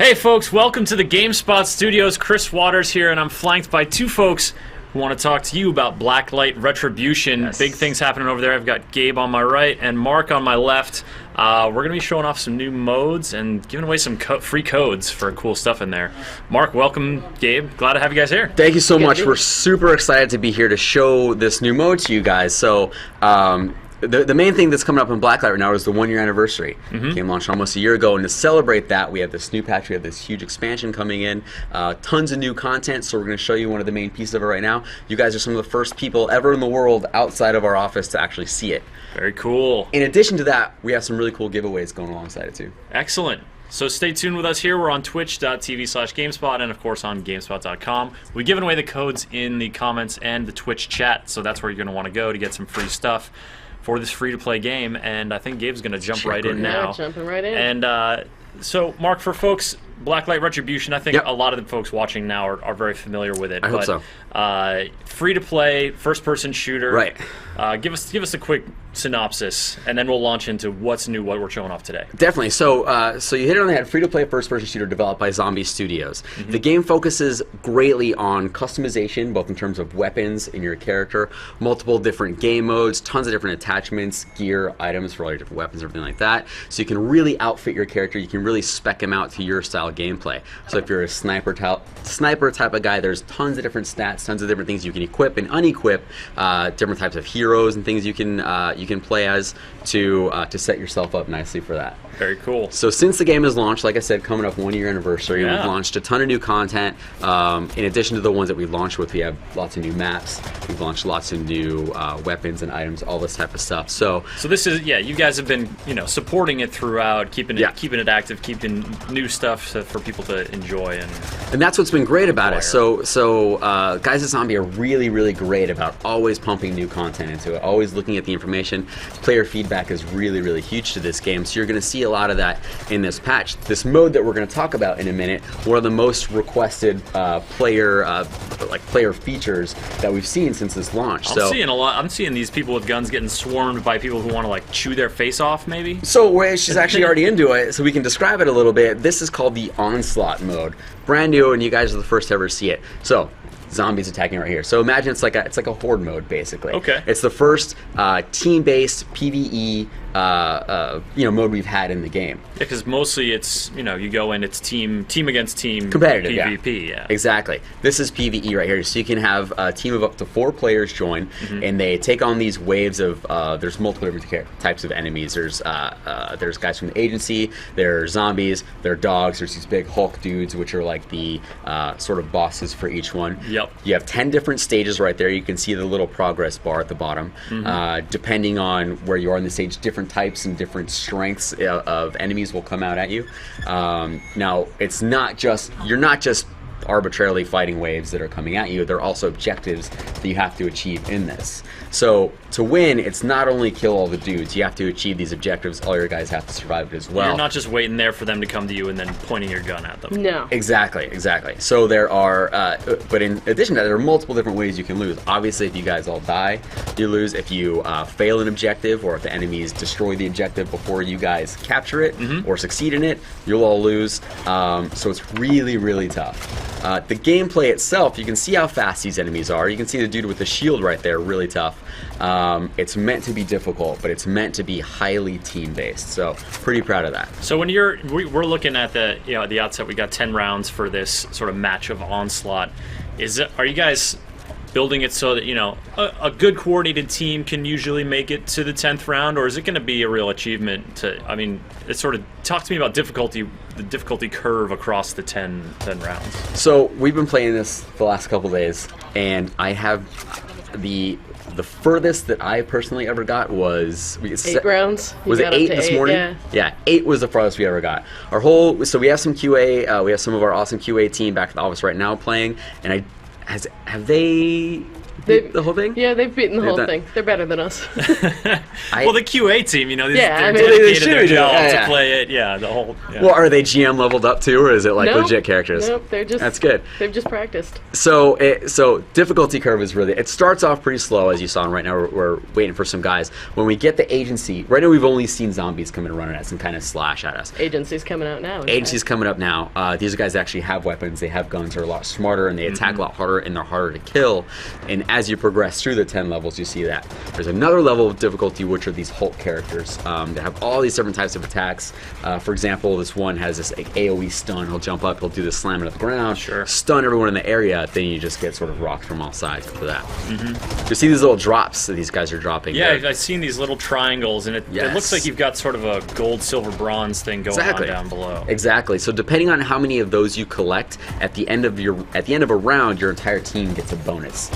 Hey folks, welcome to the GameSpot Studios. Chris Waters here, and I'm flanked by two folks who want to talk to you about Blacklight Retribution. Yes. Big things happening over there. I've got Gabe on my right and Mark on my left. We're going to be showing off some new modes and giving away some free codes for cool stuff in there. Mark, welcome. Gabe, glad to have you guys here. Thank you so much. We're super excited to be here to show this new mode to you guys. So, the main thing that's coming up in Blacklight right now is the 1-year anniversary. Game launched almost a year ago, and to celebrate that, we have this new patch. We have this huge expansion coming in, tons of new content. So we're going to show you one of the main pieces of it right now. You guys are some of the first people ever in the world outside of our office to actually see it. Very cool. In addition to that, we have some really cool giveaways going alongside it too. Excellent. So stay tuned with us here. We're on twitch.tv/GameSpot and, of course, on GameSpot.com. We've given away the codes in the comments and the Twitch chat, so that's where you're going to want to go to get some free stuff for this free-to-play game, and I think Gabe's going to jump right in now. Yeah, jumping right in. And so, Mark, for folks, Blacklight Retribution, I think a lot of the folks watching now are very familiar with it. I hope so. Free-to-play, first-person shooter. Right. Give us a quick synopsis, and then we'll launch into what's new, what we're showing off today. Definitely. So, so you hit it on the head. Free-to-play first-person shooter developed by Zombie Studios. The game focuses greatly on customization, both in terms of weapons in your character, multiple different game modes, tons of different attachments, gear, items for all your different weapons, everything like that. So you can really outfit your character. You can really spec him out to your style gameplay. So if you're a sniper type of guy, there's tons of different stats, tons of different things you can equip and unequip, different types of heroes and things you can play as to set yourself up nicely for that. Very cool. So since the game is launched, like I said, coming up 1-year anniversary, we've launched a ton of new content. In addition to the ones that we've launched with, we have lots of new maps. We've launched lots of new weapons and items, all this type of stuff. So this is you guys have been supporting it throughout, keeping it active, keeping new stuff for people to enjoy and that's what's been great about it. So Guys at Zombie are really great about always pumping new content into it, always looking at the information. Player feedback is really huge to this game, so you're going to see a lot of that in this patch. This mode that we're going to talk about in a minute, one of the most requested player features that we've seen since this launch. I'm seeing these people with guns getting swarmed by people who want to chew their face off, maybe. So she's actually already into it, so we can describe it a little bit. This is called the Onslaught mode, brand new, and you guys are the first to ever see it. So zombies attacking right here. So imagine it's like a horde mode basically. Okay. It's the first team-based PvE mode we've had in the game. Yeah, because mostly it's you go in, it's team against team, competitive PvP. Yeah. Exactly. This is PvE right here. So you can have a team of up to 4 players join, and they take on these waves of. There's multiple different types of enemies. There's guys from the agency. There are zombies. There are dogs. There's these big Hulk dudes, which are like the sort of bosses for each one. Yep. You have 10 different stages right there. You can see the little progress bar at the bottom. Depending on where you are in the stage, different types and different strengths of enemies will come out at you. Now, you're not just arbitrarily fighting waves that are coming at you. There are also objectives that you have to achieve in this. So to win, it's not only kill all the dudes. You have to achieve these objectives. All your guys have to survive it as well. You're not just waiting there for them to come to you and then pointing your gun at them. No. Exactly. So there are, but in addition to that, there are multiple different ways you can lose. Obviously, if you guys all die, you lose. If you fail an objective, or if the enemies destroy the objective before you guys capture it or succeed in it, you'll all lose. So it's really tough. The gameplay itself, you can see how fast these enemies are. You can see the dude with the shield right there, really tough. It's meant to be difficult, but it's meant to be highly team-based. So pretty proud of that. So when we're looking at the outset, we got 10 rounds for this sort of match of Onslaught. Are you guys building it so that a good coordinated team can usually make it to the 10th round, or is it going to be a real achievement it's sort of, talk to me about the difficulty curve across the 10 rounds. So we've been playing this the last couple days, and I have the furthest that I personally ever got was 8 rounds. Was it 8 this morning? Yeah, 8 was the farthest we ever got. So we have some QA. We have some of our awesome QA team back at the office right now playing, and have they beat the whole thing? Yeah, they've beaten the whole done- thing. They're better than us. Well, the QA team, you know, Yeah, they're I mean- They dedicated should to their be doing job it, to yeah. play it. Yeah, the whole. Yeah. Well, are they GM leveled up too, or is it like Nope. legit characters? Nope, they're just. That's good. They've just practiced. So difficulty curve is really, it starts off pretty slow, as you saw, and right now we're waiting for some guys. When we get the agency, right now we've only seen zombies come and run at us and kind of slash at us. Agency's coming out now. in Agency's fact. coming up now. These guys actually have weapons, they have guns, they're a lot smarter, and they attack a lot harder, and they're harder to kill. And as you progress through the 10 levels, you see that. There's another level of difficulty, which are these Hulk characters that have all these different types of attacks. For example, this one has this like, AoE stun. He'll jump up, he'll do this slam into the ground, stun everyone in the area, then you just get sort of rocked from all sides after that. You see these little drops that these guys are dropping. Yeah, They're- I've seen these little triangles, and it Yes. looks like you've got sort of a gold, silver, bronze thing going on down below. Exactly. So depending on how many of those you collect at the end of a round, your entire team gets a bonus.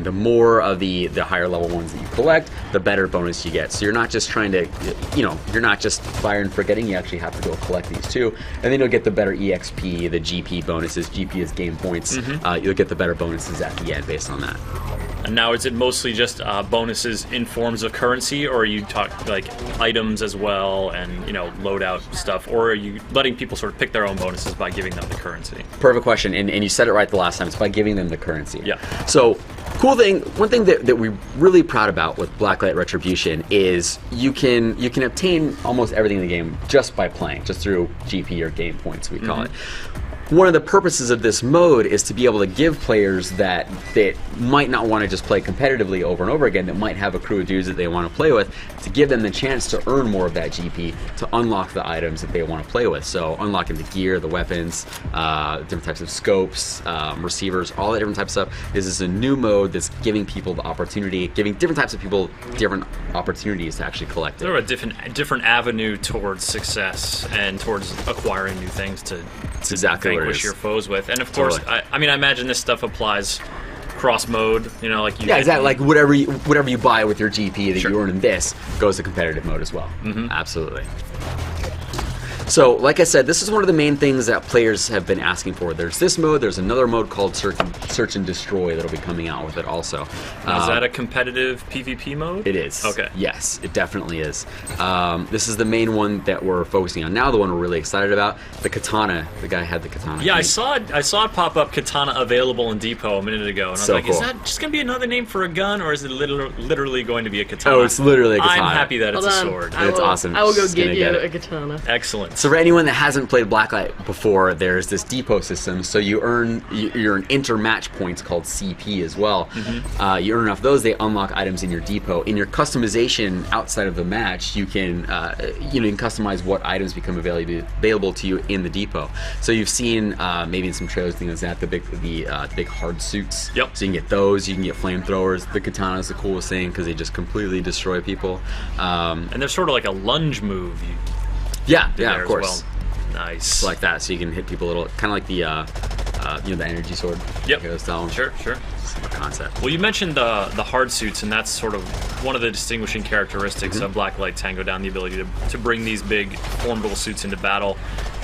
The more of the higher level ones that you collect, the better bonus you get. So you're not just trying to, you're not just fire and forgetting. You actually have to go collect these too, and then you'll get the better EXP, the GP bonuses. GP is game points. You'll get the better bonuses at the end based on that. And now, is it mostly just bonuses in forms of currency, or are you talk like items as well, and loadout stuff, or are you letting people sort of pick their own bonuses by giving them the currency? Perfect question, and you said it right the last time. It's by giving them the currency. Yeah. So, one thing that we're really proud about with Blacklight Retribution is you can obtain almost everything in the game just by playing, just through GP or game points, we call it. One of the purposes of this mode is to be able to give players that might not want to just play competitively over and over again, that might have a crew of dudes that they want to play with, to give them the chance to earn more of that GP, to unlock the items that they want to play with. So unlocking the gear, the weapons, different types of scopes, receivers, all that different types of stuff. This is a new mode that's giving people the opportunity, giving different types of people different opportunities to actually collect it. There are a different avenue towards success and towards acquiring new things to exactly what it vanquish is. your foes with. And of course, Totally. I mean, I imagine this stuff applies cross mode. Like you. Yeah, exactly. Like whatever you buy with your GP that Sure. you earn in this goes to competitive mode as well. Absolutely. So, like I said, this is one of the main things that players have been asking for. There's this mode. There's another mode called Search and Destroy that'll be coming out with it also. Is that a competitive PvP mode? It is. Okay. Yes, it definitely is. This is the main one that we're focusing on now. The one we're really excited about, the katana. The guy had the katana. Yeah, I saw it pop up, katana available in Depot a minute ago, and I was So like, is cool. that just going to be another name for a gun, or is it literally going to be a katana? Oh, it's literally a katana. I'm happy that it's Hold a on. sword. It's awesome. I will go Just gonna get you get it. a katana. Excellent. So for anyone that hasn't played Blacklight before, there's this depot system. So you earn inter-match points called CP as well. You earn enough of those, they unlock items in your depot. In your customization outside of the match, you can you can customize what items become available to you in the depot. So you've seen maybe in some trailers things like that, the big hard suits. Yep. So you can get those. You can get flamethrowers. The katana is the coolest thing because they just completely destroy people. And there's sort of like a lunge move. Yeah, there of as course. Well. Nice. Like that, so you can hit people a little, kind of like the the energy sword. Yep. Goes down. Sure. Similar concept. Well, you mentioned the hard suits, and that's sort of one of the distinguishing characteristics of Blacklight Tango Down, the ability to bring these big formidable suits into battle.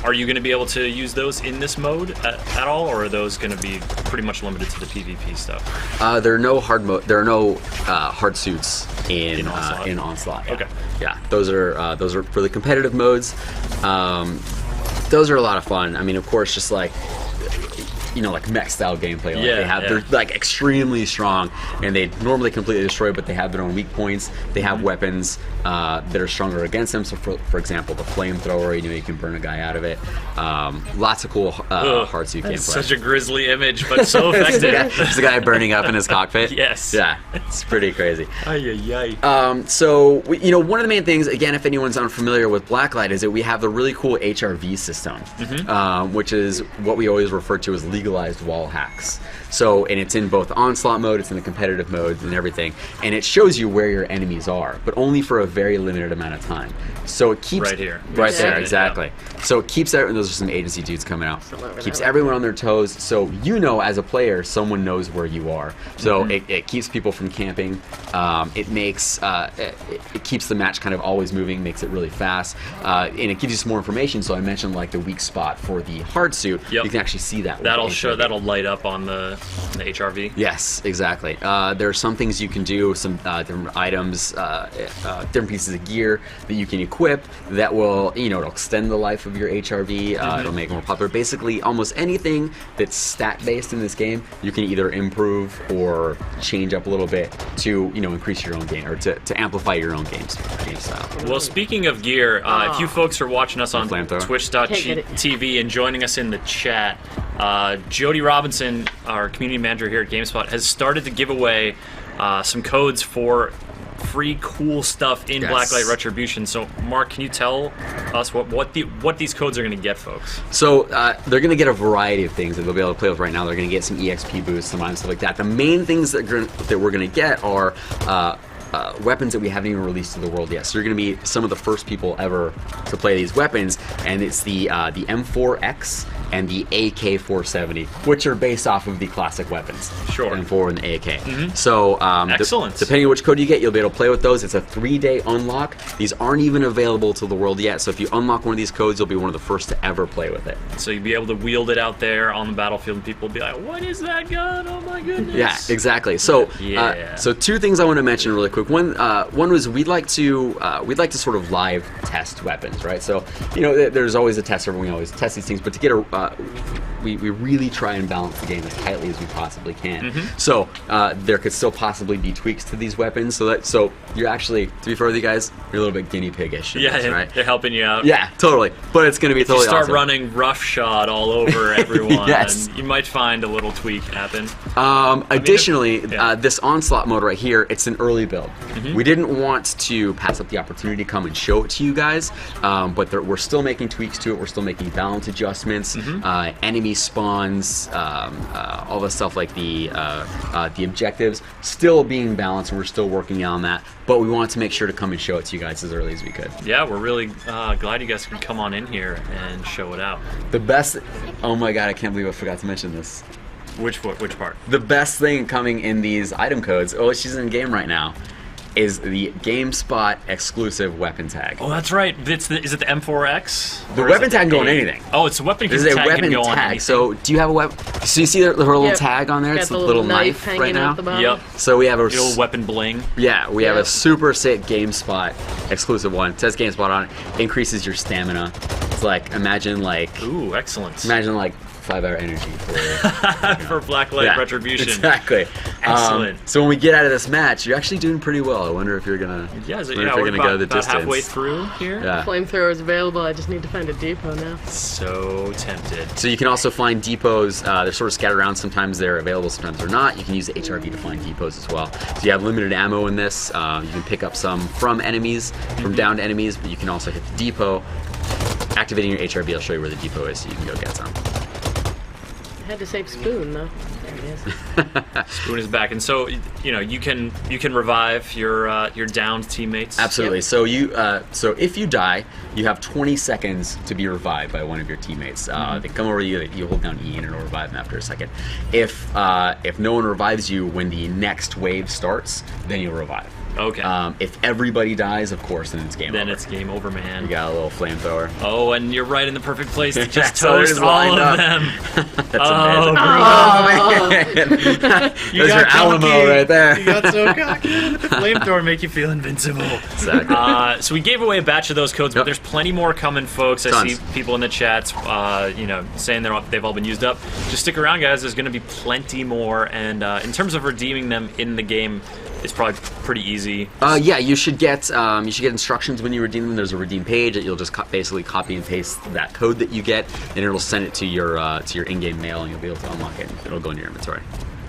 Are you going to be able to use those in this mode at all, or are those going to be pretty much limited to the PvP stuff? There are no hard suits in Onslaught? in Onslaught. Yeah. Okay. Yeah, those are for the competitive modes. Those are a lot of fun. I mean, of course, just like like mech style gameplay. Like they're like extremely strong, and they normally completely destroy, but they have their own weak points. They have weapons that are stronger against them. So, for example, the flamethrower, you can burn a guy out of it. Lots of cool hard suit gameplay. Such a grisly image, but so effective. There's a guy burning up in his cockpit. Yes. Yeah, it's pretty crazy. Ay, ay. So, one of the main things, again, if anyone's unfamiliar with Blacklight, is that we have the really cool HRV system, which is what we always refer to as legalized wall hacks. So, and it's in both Onslaught mode, it's in the competitive modes and everything, and it shows you where your enemies are, but only for a very limited amount of time. So it keeps Right here. right We've there, seen it, exactly. So it keeps everyone. Those are some agency dudes coming out. over Keeps there. everyone on their toes. So as a player, someone knows where you are. So it keeps people from camping. It makes it keeps the match kind of always moving. Makes it really fast, and it gives you some more information. So I mentioned like the weak spot for the hard suit. Yep. You can actually see that. with That'll the show, that'll light up on the HRV. Yes, exactly. There are some things you can do, some different items, different pieces of gear that you can equip that will, it'll extend the life of your HRV. It'll make it more popular. Basically, almost anything that's stat-based in this game, you can either improve or change up a little bit to, increase your own game or to amplify your own game style. Well, speaking of gear, if you folks are watching us on twitch.tv and joining us in the chat, Jody Robinson, our community manager here at GameSpot, has started to give away some codes for free cool stuff in Blacklight Retribution. So, Mark, can you tell us what these codes are going to get, folks? So they're going to get a variety of things that they'll be able to play with right now. They're going to get some EXP boosts, some stuff like that. The main things that we're going to get are weapons that we haven't even released to the world yet. So you're going to be some of the first people ever to play these weapons, and it's the M4X and the AK-470, which are based off of the classic weapons. Sure. The M4 and the AK. So excellent. Depending on which code you get, you'll be able to play with those. It's a 3-day unlock. These aren't even available to the world yet. So if you unlock one of these codes, you'll be one of the first to ever play with it. So you'll be able to wield it out there on the battlefield, and people will be like, "What is that gun? Oh my goodness!" Yeah, exactly. So, so two things I want to mention really quick. One was we'd like to sort of live test weapons, right? So there's always a tester. We always test these things, but to get we really try and balance the game as tightly as we possibly can. So there could still possibly be tweaks to these weapons. So you're actually, to be fair with you guys, you're a little bit guinea pig-ish. Yeah, right? They're helping you out. Yeah, totally. But it's going to be totally awesome. You start awesome. running roughshod all over everyone, Yes. and you might find a little tweak happen. Additionally, this Onslaught mode right here, it's an early build. We didn't want to pass up the opportunity to come and show it to you guys, but we're still making tweaks to it. We're still making balance adjustments, enemy spawns, all the stuff like the objectives, still being balanced, and we're still working on that. But we wanted to make sure to come and show it to you guys as early as we could. Yeah, we're really glad you guys can come on in here and show it out. The best, oh my god, I can't believe I forgot to mention this. Which part? The best thing coming in these item codes, she's in game right now, is the GameSpot exclusive weapon tag. Oh, that's right. Is it the M4X? The weapon tag can go on anything. Oh, it's a weapon tag. This is a weapon tag. So, do you have a weapon? So you see her little tag on there? It's a little knife right now. Yep. So we have a little weapon bling. Yeah, we have a super sick GameSpot exclusive one. It says GameSpot on it. Increases your stamina. It's like Ooh, excellent. Imagine 5-hour energy for Blacklight Retribution. Exactly. Excellent. So when we get out of this match, you're actually doing pretty well. I wonder if you're gonna. We're go the distance. halfway through here. Yeah. Flamethrower is available. I just need to find a depot now. So tempted. So you can also find depots. They're sort of scattered around. Sometimes they're available, sometimes they're not. You can use the HRV to find depots as well. So you have limited ammo in this. You can pick up some from enemies, from downed enemies, but you can also hit the depot. Activating your HRV, I'll show you where the depot is, so you can go get some. I had to save Spoon though. There he is. Spoon is back, and so you can revive your downed teammates. Absolutely. Yep. So if you die, you have 20 seconds to be revived by one of your teammates. They come over you, you hold down E and it'll revive them after a second. If no one revives you when the next wave starts, then you'll revive. Okay. If everybody dies, of course, then it's game over. Then it's game over, man. You got a little flamethrower. Oh, and you're right in the perfect place to just So toast all of them. That's amazing. Oh, man. You There's your Alamo right there. You got so cocky. Let the flamethrower make you feel invincible. Exactly. So we gave away a batch of those codes, but there's plenty more coming, folks. Tons. I see people in the chats, saying they've all been used up. Just stick around, guys. There's going to be plenty more, and in terms of redeeming them in the game, it's probably pretty easy. Yeah, you should get instructions when you redeem them. There's a redeem page that you'll just basically copy and paste that code that you get, and it'll send it to your in-game mail, and you'll be able to unlock it. It'll go in your inventory.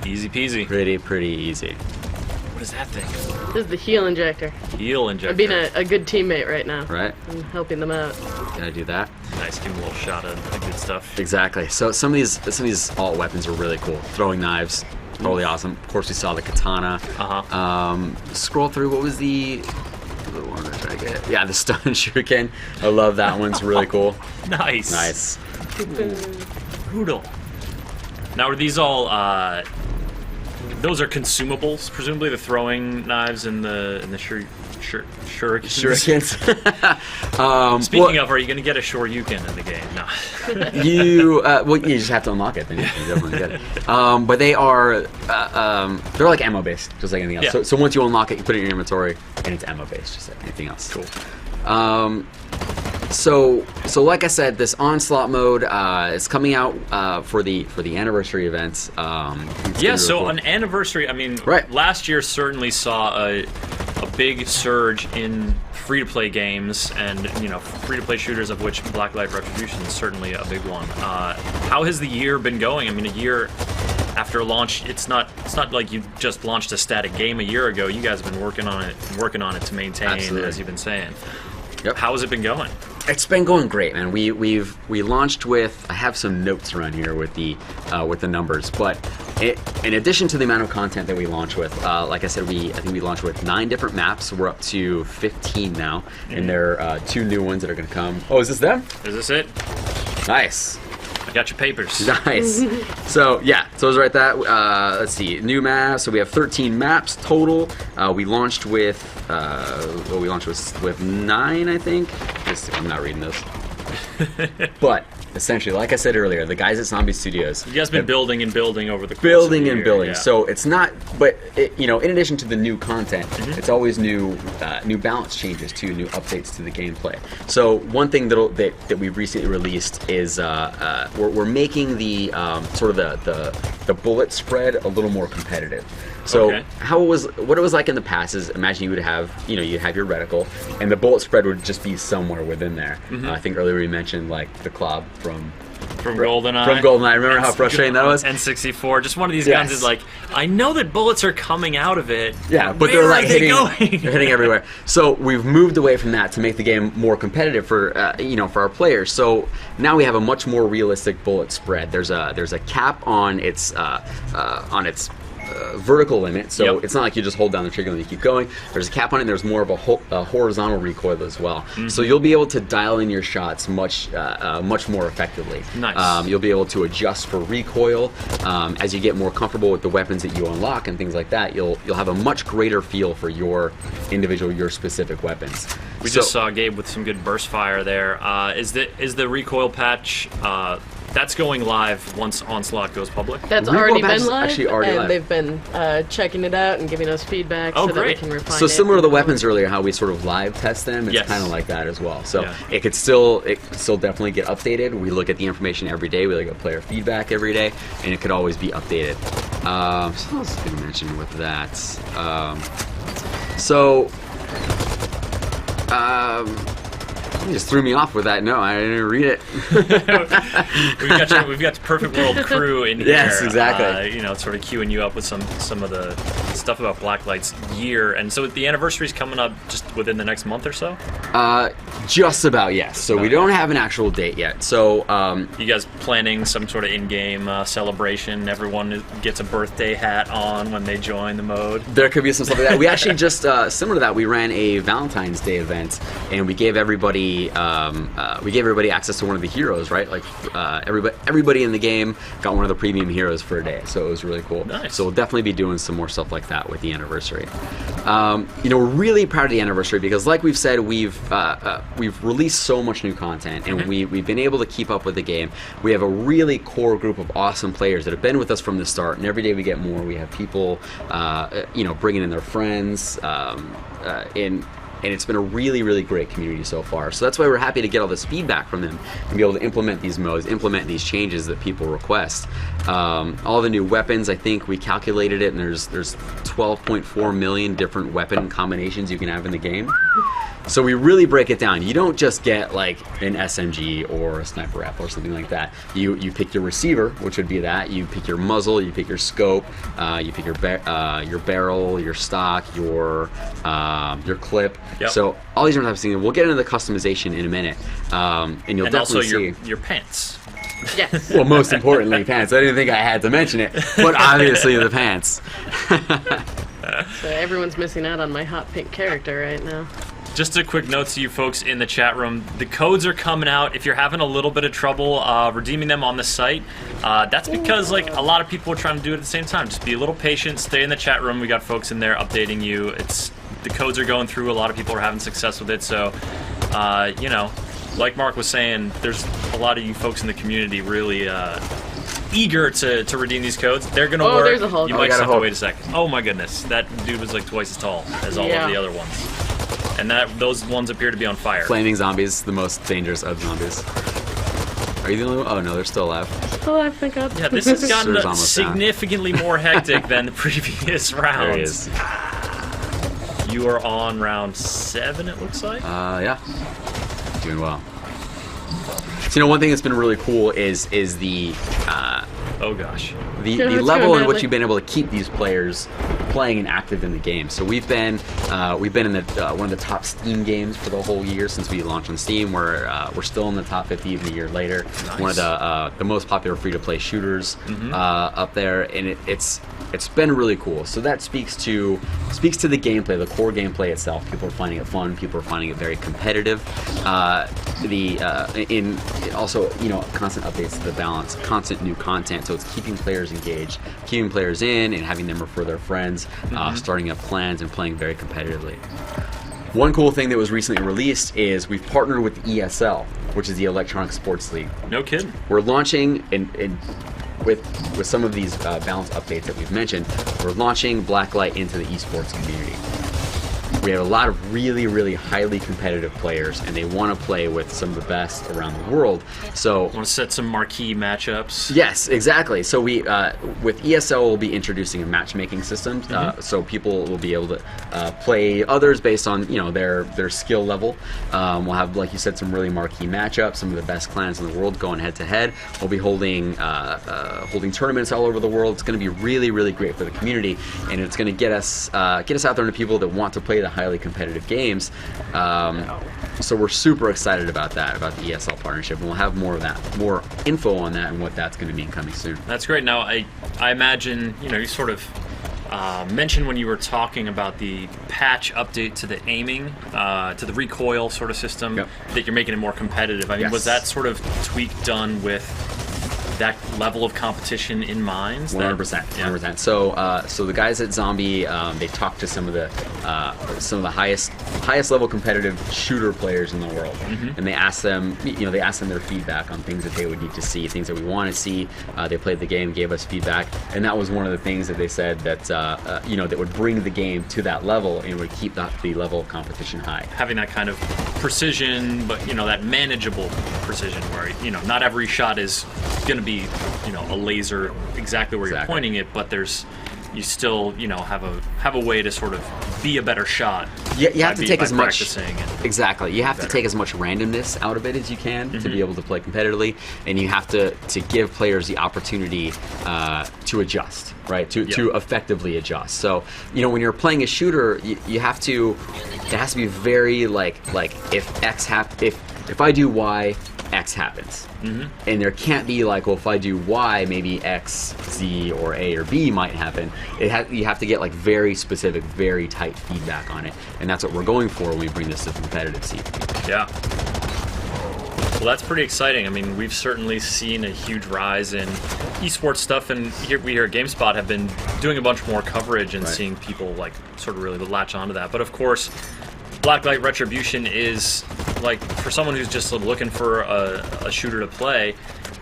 Easy peasy. Pretty easy. What is that thing? this is the heal injector. Heal injector. I'm being a good teammate right now. Right. I'm helping them out. Gotta do that. Nice, give him a little shot of good stuff. Exactly. So some of these alt weapons are really cool. Throwing knives. Totally awesome. Of course, we saw the katana. Scroll through. What was the one I tried to get? Yeah, the stun shuriken. I love that one's really cool. Nice. Nice. Brutal. Now, are these all? those are consumables, presumably the throwing knives and the shurikens. Speaking of, are you going to get a shoryuken in the game? No. You just have to unlock it, then you definitely get it. But they are they're like ammo based, just like anything else. Yeah. So once you unlock it, you put it in your inventory, and it's ammo based, just like anything else. Cool. So like I said, this Onslaught mode is coming out for the anniversary events. Yeah, so an anniversary, I mean, Right. last year certainly saw a big surge in free-to-play games and, you know, free-to-play shooters, of which Blacklight Retribution is certainly a big one. How has the year been going? I mean, a year after launch, it's not like you just launched a static game a year ago. You guys have been working on it to maintain, Absolutely. as you've been saying. Yep. How has it been going? It's been going great, man. We launched with, I have some notes around here with the numbers, but in addition to the amount of content that we launched with, like I said, I think we launched with 9 different maps. We're up to 15 now, and there are 2 new ones that are going to come. Oh, is this them? Is this it? Nice. I got your papers. Nice. So yeah, so I was right that. Let's see, new maps. So we have 13 maps total. We launched with with 9, I think. I'm not reading this. But essentially, like I said earlier, the guys at Zombie Studios. You guys been building and building over the course Building of the and year, building. yeah. So it's not, but in addition to the new content, it's always new balance changes too, new updates to the gameplay. So one thing that we've recently released is we're making the sort of the bullet spread a little more competitive. So Okay. what it was like in the past is, imagine you would have you have your reticle, and the bullet spread would just be somewhere within there. I think earlier we mentioned like the Klob from GoldenEye. From GoldenEye. Remember how frustrating that was? N64. Just one of these Yes. guns is like, I know that bullets are coming out of it. Yeah, but Where they're like are they hitting, going? they're hitting everywhere. So we've moved away from that to make the game more competitive for for our players. So now we have a much more realistic bullet spread. There's a cap on its vertical limit, so Yep. it's not like you just hold down the trigger and you keep going. There's a cap on it, and there's more of a horizontal recoil as well. So you'll be able to dial in your shots much more effectively. Nice. You'll be able to adjust for recoil as you get more comfortable with the weapons that you unlock and things like that. You'll have a much greater feel for your specific weapons. We just saw Gabe with some good burst fire there. Is the recoil patch that's going live once Onslaught goes public? That's Recoil already patch been is live, actually already and live. they've been checking it out and giving us feedback Oh, so that we great. can refine So it. similar to the weapons earlier, how we sort of live test them, it's Yes. kind of like that as well. So Yeah. it could still definitely get updated. We look at the information every day. We look at player feedback every day, and it could always be updated. What else did I mention with that? You just threw me off with that. No, I didn't read it. We've got the Perfect World crew in here. Yes, exactly. Sort of queuing you up with some of the stuff about Blacklight's year. And so the anniversary's coming up just within the next month or so? Just about, yes. So we don't have an actual date yet. So You guys planning some sort of in-game celebration? Everyone gets a birthday hat on when they join the mode? there could be some stuff like that. We actually just similar to that. We ran a Valentine's Day event, and we gave everybody access to one of the heroes. Right, like everybody in the game got one of the premium heroes for a day. So it was really cool. Nice. So we'll definitely be doing some more stuff like that with the anniversary. We're really proud of the anniversary because, like we've said, we've released so much new content, and we've been able to keep up with the game. We have a really core group of awesome players that have been with us from the start, and every day we get more. We have people, bringing in their friends, and it's been a really, really great community so far. So that's why we're happy to get all this feedback from them and be able to implement these modes, implement these changes that people request. All the new weapons, I think we calculated it, and there's 12.4 million different weapon combinations you can have in the game. So we really break it down. You don't just get like an SMG or a sniper rifle or something like that. You pick your receiver, which would be that. You pick your muzzle, you pick your scope, you pick your barrel, your stock, your clip. Yep. So all these different types of things. We'll get into the customization in a minute, and you'll And also definitely see. your pants. Yes. Well, most importantly, pants. I didn't think I had to mention it, but obviously the pants. So everyone's missing out on my hot pink character right now. Just a quick note to you folks in the chat room. The codes are coming out. If you're having a little bit of trouble redeeming them on the site, that's because like a lot of people are trying to do it at the same time. Just be a little patient. Stay in the chat room. We got folks in there updating you. The codes are going through. A lot of people are having success with it. So, you know, like Mark was saying, there's a lot of you folks in the community really eager to redeem these codes. They're going to work. There's a Hulk. You might just have to wait a second. Oh my goodness. That dude was like twice as tall as all of the other ones. And those ones appear to be on fire. Flaming zombies, the most dangerous of zombies. Are you the only one? Oh no, they're still alive. Still alive, thank God. Yeah, this has gotten Sir's almost significantly more hectic than the previous rounds. There he is. You are on round 7, it looks like. Yeah. Doing well. So, you know, one thing that's been really cool is the oh gosh. the level in which you've been able to keep these players playing and active in the game. So we've been in the one of the top Steam games for the whole year since we launched on Steam. We're still in the top 50 even a year later. Nice. One of the most popular free-to-play shooters up there, and it's been really cool. So that speaks to the gameplay, the core gameplay itself. People are finding it fun. People are finding it very competitive. In also, you know, constant updates to the balance, constant new content. So it's keeping players engaged, keeping players in, and having them refer their friends, starting up clans and playing very competitively. One cool thing that was recently released is we've partnered with ESL, which is the Electronic Sports League. No kidding. We're launching with some of these balance updates that we've mentioned, we're launching Blacklight into the esports community. We have a lot of really, really highly competitive players, and they want to play with some of the best around the world. So, Want to set some marquee matchups? yes, exactly. So we, with ESL, we'll be introducing a matchmaking system, so people will be able to play others based on, you know, their skill level. We'll have, like you said, some really marquee matchups. Some of the best clans in the world going head to head. We'll be holding tournaments all over the world. It's going to be really, really great for the community, and it's going to get us out there to people that want to play the highly competitive games. So we're super excited about that, about the ESL partnership, and we'll have more info on that and what that's going to mean coming soon. That's great. Now, I imagine, you know, you sort of mentioned when you were talking about the patch update to the aiming, to the recoil sort of system, that you're making it more competitive. I mean, was that sort of tweak done with that level of competition in mind? 100%. 100%. So the guys at Zombie, they talked to some of the highest level competitive shooter players in the world, and they asked them their feedback on things that they would need to see, things that we want to see. They played the game, gave us feedback, and that was one of the things that they said that that would bring the game to that level and would keep the level of competition high. Having that kind of precision, but, you know, that manageable precision where, you know, not every shot is going to be, you know, a laser exactly where you're pointing it, but you still, you know, have a way to sort of be a better shot. Yeah, you have to take as much exactly. You have to take as much randomness out of it as you can to be able to play competitively, and you have to give players the opportunity to adjust, right? To effectively adjust. So, you know, when you're playing a shooter, you have to. It has to be very like if I do Y, X happens. And there can't be like, well, if I do Y, maybe X, Z, or A or B might happen. You have to get like very specific, very tight feedback on it, and that's what we're going for when we bring this to the competitive scene. Yeah. Well, that's pretty exciting. I mean, we've certainly seen a huge rise in esports stuff, and we here at GameSpot have been doing a bunch more coverage and seeing people like sort of really latch onto that. But of course, Blacklight Retribution is, like, for someone who's just looking for a shooter to play,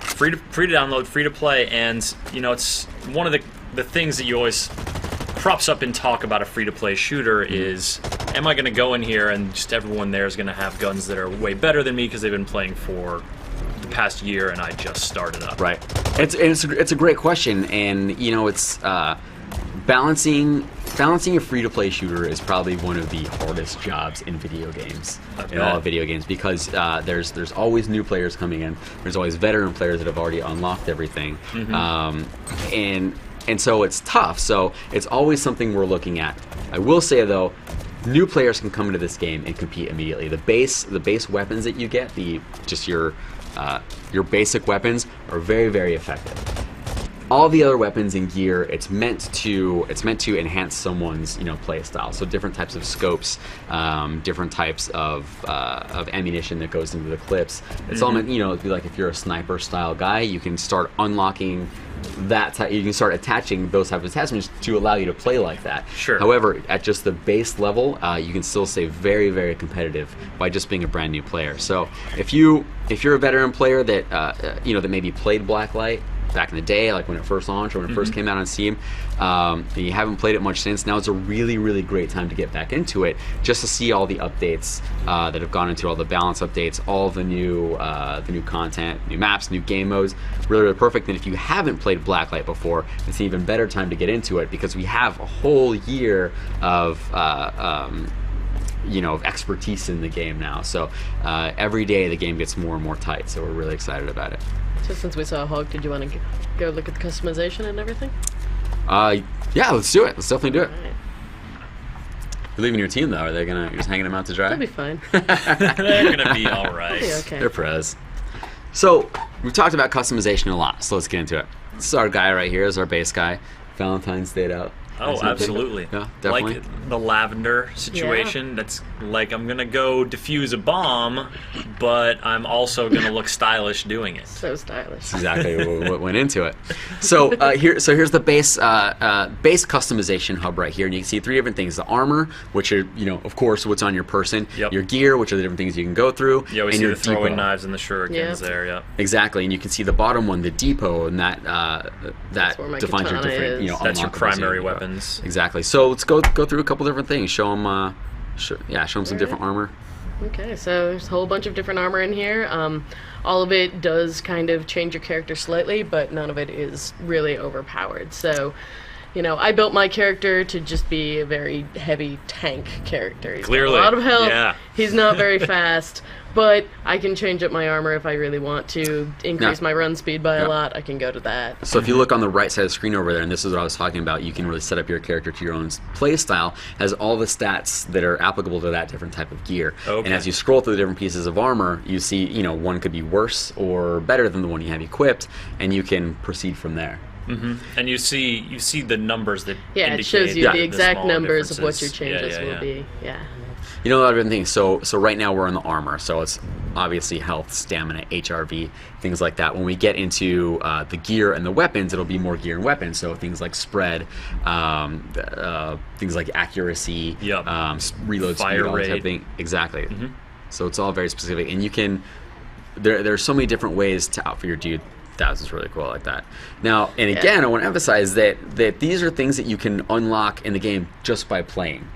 free to download, free to play, and, you know, it's one of the things that you always props up in talk about a free to play shooter is, am I going to go in here and just everyone there is going to have guns that are way better than me because they've been playing for the past year and I just started up? Right. It's a great question, and, you know, it's balancing a free-to-play shooter is probably one of the hardest jobs in video games, in all video games, because there's always new players coming in. There's always veteran players that have already unlocked everything, and so it's tough. So it's always something we're looking at. I will say though, new players can come into this game and compete immediately. The base weapons that you get, your basic weapons, are very, very effective. all the other weapons and gear, it's meant to enhance someone's play style. So different types of scopes, different types of ammunition that goes into the clips. It's all meant to be like if you're a sniper style guy, you can start unlocking you can start attaching those types of attachments to allow you to play like that. Sure. However, at just the base level, you can still stay very, very competitive by just being a brand new player. So if you're a veteran player that that maybe played Blacklight back in the day, like when it first launched or when it first came out on Steam, and you haven't played it much since, now it's a really, really great time to get back into it, just to see all the updates that have gone into all the balance updates, all of the new content, new maps, new game modes. Really, really perfect. And if you haven't played Blacklight before, it's an even better time to get into it, because we have a whole year of expertise in the game now. So every day the game gets more and more tight. So we're really excited about it. So since we saw Hog, did you want to go look at the customization and everything? Yeah, let's do it. Let's definitely do it. All right. You're leaving your team though. Are they you're just hanging them out to dry? That'll be fine. They're gonna be all right. That'll be okay. They're pros. So we've talked about customization a lot. So let's get into it. This is our guy right here. This is our base guy. Valentine's Day out. Oh, absolutely. Yeah, definitely. Like the lavender situation. That's like, I'm going to go defuse a bomb, but I'm also going to look stylish doing it. So stylish. That's exactly what went into it. So here's the base customization hub right here, and you can see three different things: the armor, which are of course what's on your person; Yep. your gear, which are the different things you can go through; You always and see your the throwing depot. knives and the shurikens there, yeah. Exactly, and you can see the bottom one, the depot, and that where my defines your katana different is. That's your unlockables primary you can go. weapons. Exactly. So let's go through a couple different things. Show them some different armor. Okay, so there's a whole bunch of different armor in here. All of it does kind of change your character slightly, but none of it is really overpowered. So, I built my character to just be a very heavy tank character. He's Clearly, got a lot of health. yeah. He's not very fast, but I can change up my armor if I really want to. Increase my run speed by a lot, I can go to that. So if you look on the right side of the screen over there, and this is what I was talking about, you can really set up your character to your own play style, has all the stats that are applicable to that different type of gear. Okay. And as you scroll through the different pieces of armor, you see, one could be worse or better than the one you have equipped, and you can proceed from there. And you see the numbers that Yeah, indicate it shows you the the exact small numbers of what your differences. changes will be. Yeah. A lot of different things. So right now we're on the armor. So it's obviously health, stamina, HRV, things like that. When we get into the gear and the weapons, it'll be more gear and weapons. So things like spread, things like accuracy, Yep. Reload Fire speed, all that type rate. of thing. Exactly. So it's all very specific, and you can. There's so many different ways to outfit your dude. That was really cool, like that. Now, and again, I want to emphasize that these are things that you can unlock in the game just by playing.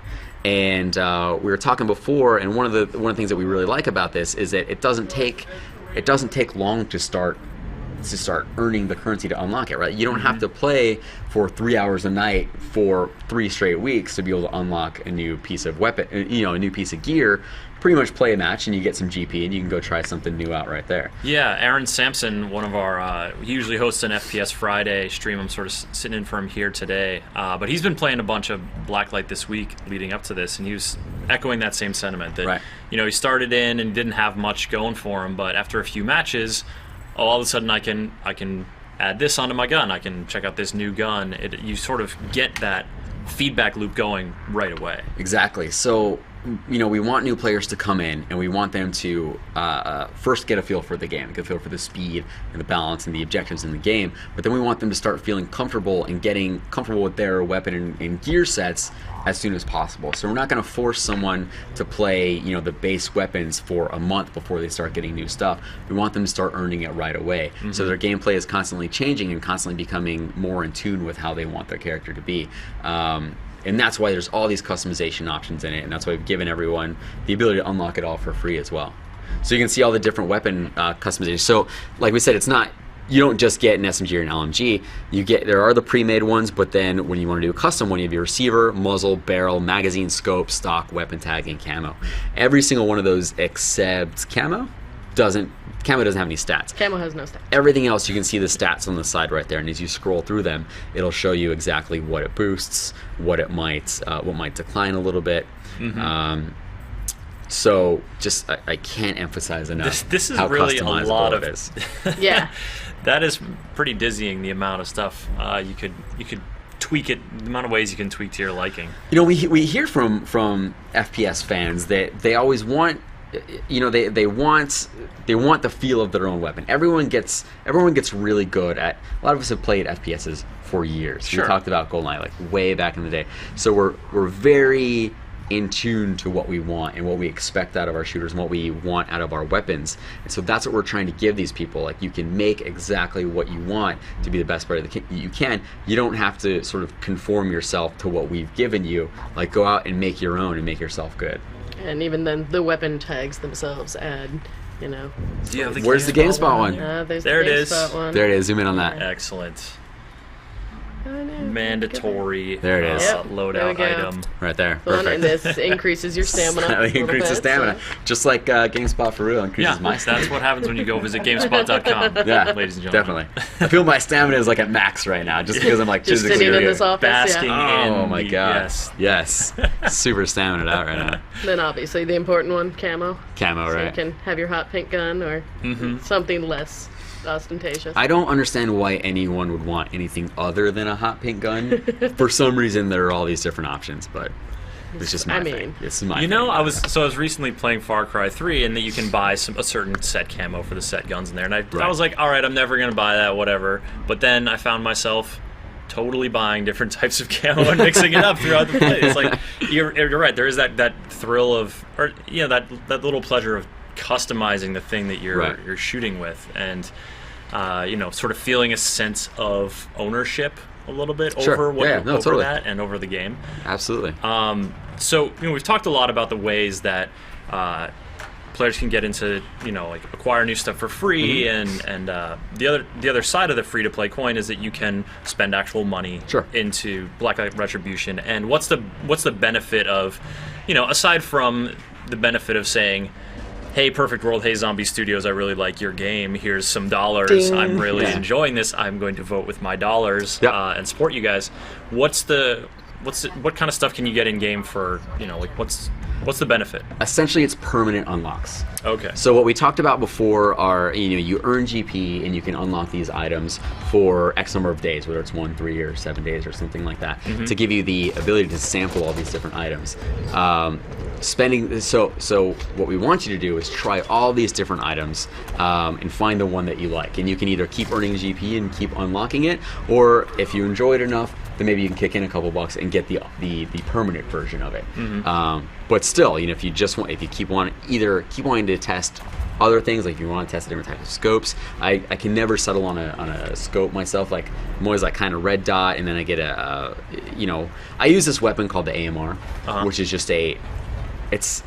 And we were talking before, and one of the things that we really like about this is that it doesn't take long to start earning the currency to unlock it, right? You don't have to play for 3 hours a night for 3 straight weeks to be able to unlock a new piece of weapon, a new piece of gear. Pretty much play a match and you get some GP and you can go try something new out right there. Yeah, Aaron Sampson, one of our, he usually hosts an FPS Friday stream. I'm sort of sitting in for him here today. But he's been playing a bunch of Blacklight this week leading up to this, and he was echoing that same sentiment that, Right. He started in and didn't have much going for him, but after a few matches, all of a sudden I can add this onto my gun. I can check out this new gun. You sort of get that feedback loop going right away. Exactly. So, we want new players to come in, and we want them to first get a feel for the game, get a feel for the speed and the balance and the objectives in the game. But then we want them to start feeling comfortable and getting comfortable with their weapon and gear sets as soon as possible. So we're not going to force someone to play, the base weapons for a month before they start getting new stuff. We want them to start earning it right away. So their gameplay is constantly changing and constantly becoming more in tune with how they want their character to be. And that's why there's all these customization options in it, and that's why we've given everyone the ability to unlock it all for free as well. So you can see all the different weapon customization. So, like we said, it's not, you don't just get an SMG or an LMG. There are the pre-made ones, but then when you want to do a custom one, you have your receiver, muzzle, barrel, magazine, scope, stock, weapon tag, and camo. Every single one of those except camo doesn't have any stats. Camo has no stats. Everything else, you can see the stats on the side right there, and as you scroll through them, it'll show you exactly what it boosts, what might decline a little bit. So just I can't emphasize enough This is how really a customizable lot it of is. Yeah. That is pretty dizzying, the amount of stuff you could tweak it, the amount of ways you can tweak to your liking. You know, we hear from FPS fans that they always want, you know, they want the feel of their own weapon. Everyone gets really good at. A lot of us have played FPSs for years. Sure. We talked about GoldenEye like way back in the day. So we're very in tune to what we want and what we expect out of our shooters and what we want out of our weapons. And so that's what we're trying to give these people. Like, you can make exactly what you want to be the best player that you can. You don't have to sort of conform yourself to what we've given you. Like, go out and make your own and make yourself good. And even then, the weapon tags themselves add, you know. Do you have the Where's the GameSpot one? There's There the it is. GameSpot one. There it is. Zoom in on that. Excellent. Oh, no. Mandatory There it is. Yep, there we loadout go. item. Right there. The one, Perfect. and this increases your stamina. a Slightly little increases bit, stamina. so- Just like GameSpot for real increases Yeah, my stamina. that's what happens when you go visit GameSpot.com, Yeah, ladies and gentlemen. definitely. I feel my stamina is like at max right now, just because I'm like Just physically sitting in really this office, Basking yeah. Oh in my the- god. Yes. Super stamina out right now. Then obviously the important one, camo. Camo, So you right? can have your hot pink gun or Mm-hmm. something less ostentatious. I don't understand why anyone would want anything other than a hot pink gun. For some reason, there are all these different options, but it's just my I thing. mean, This is my You know, thing. I was recently playing Far Cry 3, and that you can buy a certain set camo for the set guns in there, and I Right. was like, all right, I'm never gonna buy that, whatever. But then I found myself totally buying different types of camo and mixing it up throughout the play. It's like you're right. There is that thrill of, or you know, that little pleasure of customizing the thing that Right. you're shooting with, and you know, sort of feeling a sense of ownership a little bit Sure. over what Yeah, no, over totally. that and over the game. Absolutely. So, you know, we've talked a lot about the ways that players can get into, you know, like acquire new stuff for free, and the other side of the free to play coin is that you can spend actual money Sure. into Blacklight Retribution. And what's the benefit of, you know, aside from the benefit of saying, hey, Perfect World, hey, Zombie Studios, I really like your game. Here's some dollars. Ding. I'm really Yeah. enjoying this. I'm going to vote with my dollars Yep. and support you guys. What kind of stuff can you get in game for, you know, like what's the benefit? Essentially, it's permanent unlocks. Okay. So what we talked about before are, you know, you earn GP and you can unlock these items for X number of days, whether it's 1, 3, or 7 days or something like that, to give you the ability to sample all these different items. So what we want you to do is try all these different items and find the one that you like. And you can either keep earning GP and keep unlocking it, or if you enjoy it enough, then maybe you can kick in a couple bucks and get the permanent version of it. But still, you know, if you keep wanting to test other things, like if you want to test different types of scopes, I can never settle on a scope myself. Like, I'm always like kind of red dot, and then I get I use this weapon called the AMR, which is just it's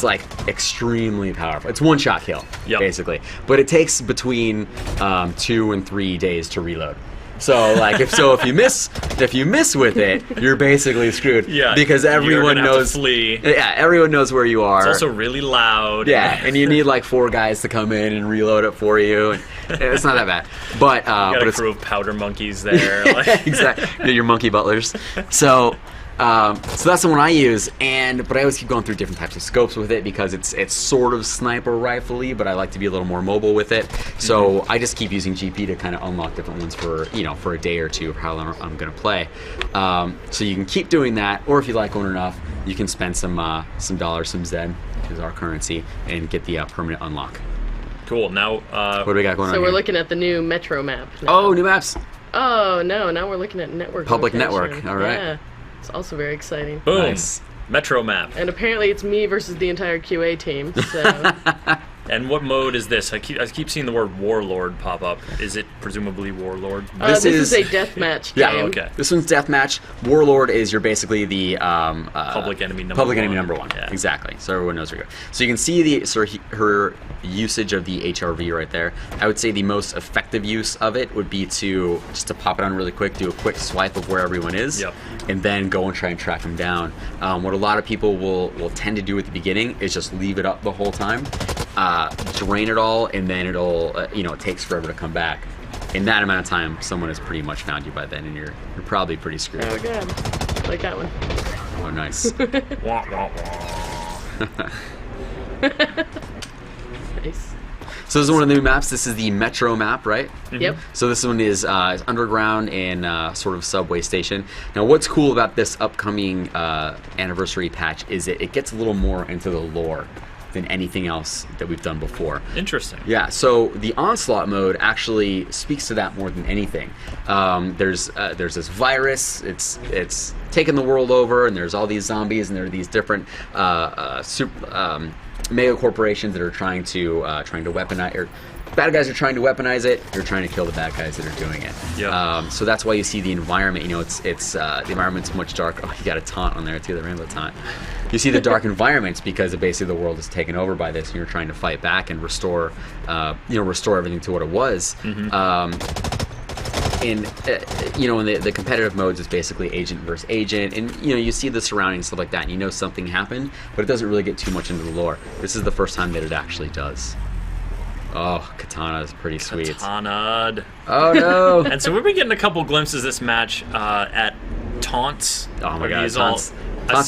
like extremely powerful. It's one shot kill, basically, but it takes between 2 and 3 days to reload. So like if you miss with it, you're basically screwed. Yeah, because you're everyone gonna have to knows. flee. Yeah, everyone knows where you are. It's also really loud. Yeah, and you need like 4 guys to come in and reload it for you. And it's not that bad, but You got but a it's crew of powder monkeys there. Like, exactly your monkey butlers. So that's the one I use, but I always keep going through different types of scopes with it because it's sort of sniper rifle-y, but I like to be a little more mobile with it. So I just keep using GP to kind of unlock different ones for a day or two of how long I'm going to play. So you can keep doing that, or if you like one enough, you can spend some dollars, some Zed, which is our currency, and get the permanent unlock. cool. Now, What do we got going on So we're here? looking at the new Metro map now. Oh, new maps. Oh, no, now we're looking at network Public location. network, all right. Yeah, it's also very exciting. boom, Nice. Metro map. And apparently it's me versus the entire QA team, so... And what mode is this? I keep seeing the word Warlord pop up. Is it presumably Warlord? This this is is- a deathmatch Yeah, game. okay. This one's deathmatch. Warlord is you're basically the Public enemy number public enemy one. number one. Yeah. Exactly. So everyone knows where you go. So you can see her usage of the HRV right there. I would say the most effective use of it would be to pop it on really quick, do a quick swipe of where everyone is, Yep. and then go and try and track them down. What a lot of people will tend to do at the beginning is just leave it up the whole time, drain it all, and then it'll it takes forever to come back. In that amount of time, someone has pretty much found you by then, and you're probably pretty screwed. Oh, God. Like that one. Oh, nice. Wah, wah, wah. Nice. So this is one of the new maps. This is the Metro map, right? Yep. So this one is underground and sort of subway station. Now, what's cool about this upcoming anniversary patch is it gets a little more into the lore than anything else that we've done before. Interesting. Yeah, so the Onslaught mode actually speaks to that more than anything. There's this virus. It's taken the world over, and there's all these zombies, and there are these different mega corporations that are trying to weaponize. Or bad guys are trying to weaponize it. You're trying to kill the bad guys that are doing it. Yeah. So that's why you see the environment. You know, it's the environment's much darker. Oh, you got a taunt on there too, the rainbow taunt. You see the dark environments because basically the world is taken over by this, and you're trying to fight back and restore everything to what it was. In the competitive modes, it's basically agent versus agent, and you see the surroundings, stuff like that, and you know something happened, but it doesn't really get too much into the lore. This is the first time that it actually does. Oh, Katana is pretty sweet. Katana'd. Oh no! And so we've been getting a couple glimpses this match at taunts. Oh my god, These taunts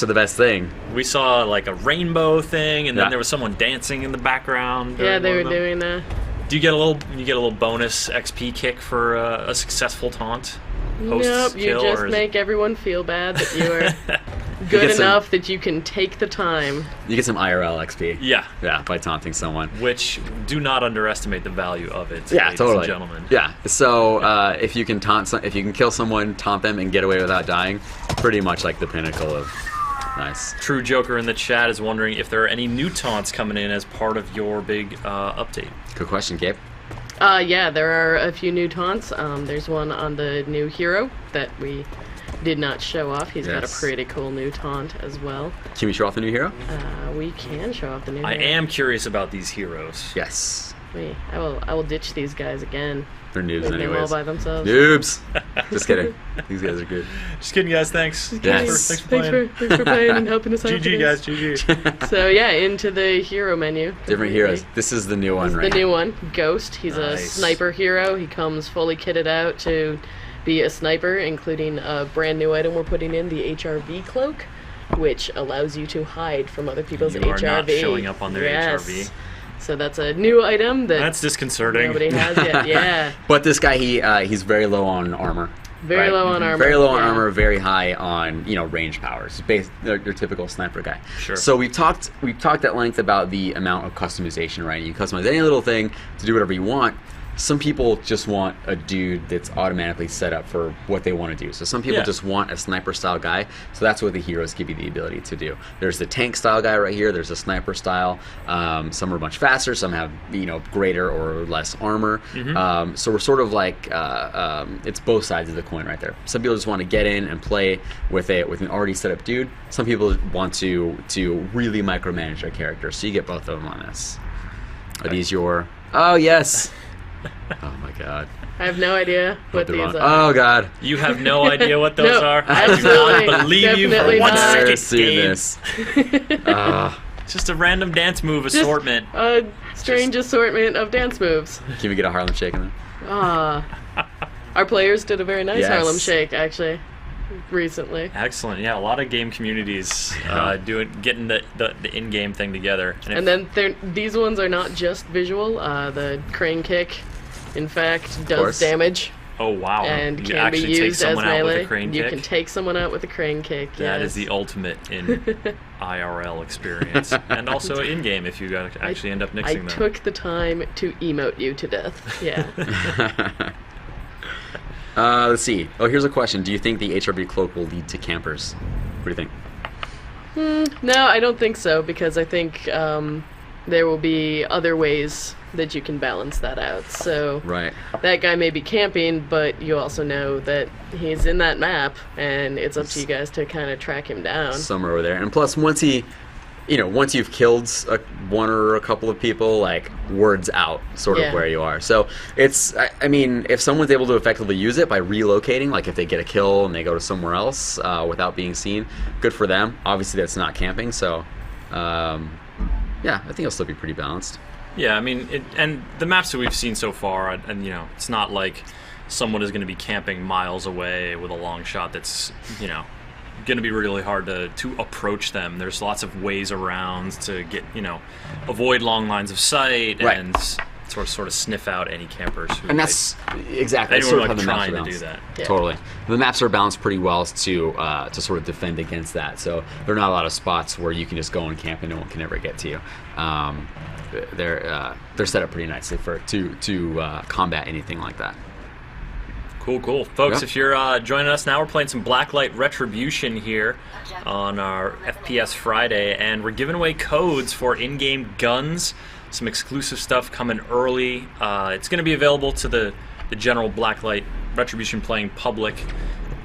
are the best thing. We saw like a rainbow thing, and then Yeah. there was someone dancing in the background. Yeah, during they one were of them. doing that. Do you get a little bonus XP kick for a successful taunt? Nope, you Post-kill, just or is make everyone feel bad that you are good get some- enough that you can take the time. You get some IRL XP. Yeah, Yeah, by taunting someone. which do not underestimate the value of it, Yeah, ladies totally. and gentlemen. Yeah. So if you can if you can kill someone, taunt them, and get away without dying, pretty much like the pinnacle of nice. True Joker in the chat is wondering if there are any new taunts coming in as part of your big update. Good question, Gabe. Yeah, there are a few new taunts. There's one on the new hero that we did not show off. He's got a Yes. pretty cool new taunt as well. Can we show off the new hero? We can show off the new I hero. am curious about these heroes. Yes. I will ditch these guys again. They're noobs Leave them all anyways. by themselves. Noobs. Just kidding. These guys are good. Just kidding, guys. Thanks. Yes. Thanks for playing. Thanks for playing and helping us out. GG, today. guys. GG. So yeah, into the hero menu. Different heroes. This is the new one, The right? new one, Ghost. He's a Nice. sniper hero. He comes fully kitted out to be a sniper, including a brand new item we're putting in, the HRV cloak, which allows you to hide from other people's You HRV. are not showing up on their Yes. HRV. So that's a new item that That's disconcerting. nobody has yet. Yeah, But this guy, he's very low on armor. very right? low on armor. Very low on yeah. armor, very high on range powers. Your typical sniper guy. Sure. So we've talked at length about the amount of customization, right? You can customize any little thing to do whatever you want. Some people just want a dude that's automatically set up for what they want to do. So some people Yeah. just want a sniper style guy. So that's what the heroes give you the ability to do. There's the tank style guy right here. There's a sniper style. Some are much faster. Some have greater or less armor. So we're sort of like it's both sides of the coin right there. Some people just want to get in and play with an already set up dude. Some people want to really micromanage their character. So you get both of them on this. Are these your? Oh yes. Oh my god. I have no idea what They're these wrong. are. Oh god. You have no idea what those No, are. I I do absolutely, not believe you for definitely one not. second. Never seen Gabe. this. Ah. It's just a random dance move assortment. A strange assortment of dance moves. Can we get a Harlem Shake in there? Our players did a very nice Yes. Harlem Shake, actually, recently. Excellent. Yeah, a lot of game communities getting the in-game thing together. And then these ones are not just visual. The crane kick, in fact, course. does damage oh wow, and you can be actually take used as someone out with melee. a crane You kick. can take someone out with a crane kick. That yes. is the ultimate in IRL experience, and also in-game if you actually end up I mixing them. took the time to emote you to death. Yeah. Let's see. Oh, here's a question. Do you think the HRB cloak will lead to campers? What do you think? No, I don't think so, because I think there will be other ways that you can balance that out. So Right. that guy may be camping, but you also know that he's in that map, and it's up to you guys to kind of track him down. Somewhere over there. And plus, once you've killed one or a couple of people, like, word's out, sort of Yeah. where you are. So it's, I mean, if someone's able to effectively use it by relocating, like if they get a kill and they go to somewhere else without being seen, good for them. Obviously, that's not camping, so yeah, I think it'll still be pretty balanced. Yeah, I mean, and the maps that we've seen so far, and it's not like someone is going to be camping miles away with a long shot that's going to be really hard to approach them. There's lots of ways around to get, avoid long lines of sight Right. and sort of sniff out any campers. Who And that's exactly that's anyone sort of how the maps trying are to balanced. do that. Yeah. Totally, the maps are balanced pretty well to sort of defend against that. So there are not a lot of spots where you can just go and camp and no one can ever get to you. They're set up pretty nicely to combat anything like that. Cool. Folks, Yeah. if you're joining us now, we're playing some Blacklight Retribution here on our FPS Friday, and we're giving away codes for in-game guns, some exclusive stuff coming early. It's going to be available to the general Blacklight Retribution playing public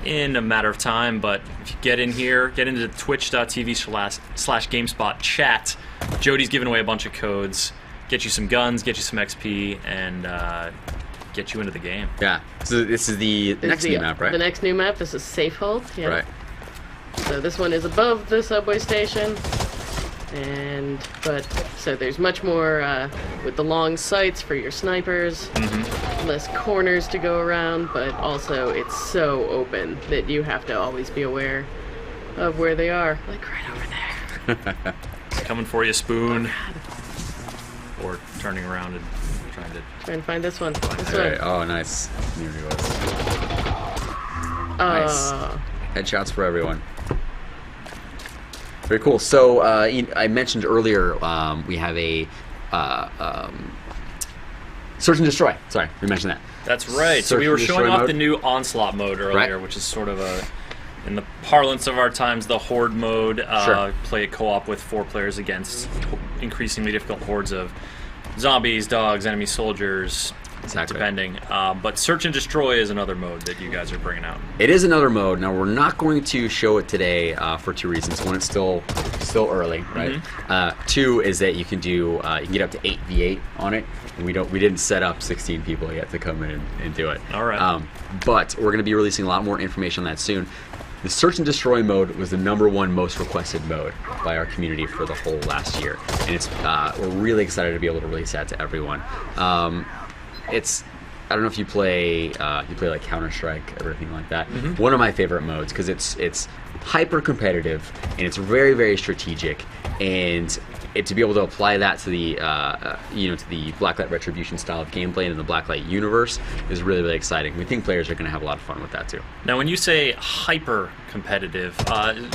in a matter of time, but if you get in here, get into twitch.tv/GameSpot chat, Jody's giving away a bunch of codes, get you some guns, get you some XP, and get you into the game. Yeah. So this is the next new map, right? The next new map. This is Safe Hold. Yeah. Right. So this one is above the subway station, so there's much more with the long sights for your snipers, less corners to go around, but also it's so open that you have to always be aware of where they are, like right over there. It's coming for you, Spoon. Or turning around and Trying to find this one. This All one. right. Oh, nice. Here he was. Nice. Uh, Headshots for everyone. Very cool. So I mentioned earlier we have a search and destroy. Sorry, we mentioned that. That's right. So Search we were and showing destroy off mode. the new Onslaught mode earlier, Right. which is sort of in the parlance of our times, the Horde mode. Sure. Play it co-op with 4 players against increasingly difficult hordes of zombies, dogs, enemy soldiers, Exactly. depending. But Search and Destroy is another mode that you guys are bringing out. It is another mode. Now we're not going to show it today for 2 reasons. One, it's still early, right? 2 is that you can get up to 8v8 on it, and we didn't set up 16 people yet to come in and do it. All right. But we're going to be releasing a lot more information on that soon. The Search and Destroy mode was the #1 most requested mode by our community for the whole last year, and it's we're really excited to be able to release that to everyone. It's I don't know if you play like Counter-Strike, everything like that. One of my favorite modes because it's hyper competitive and it's very, very strategic, and to be able to apply that to the to the Blacklight Retribution style of gameplay and in the Blacklight universe is really, really exciting. We think players are going to have a lot of fun with that too. Now, when you say hyper competitive,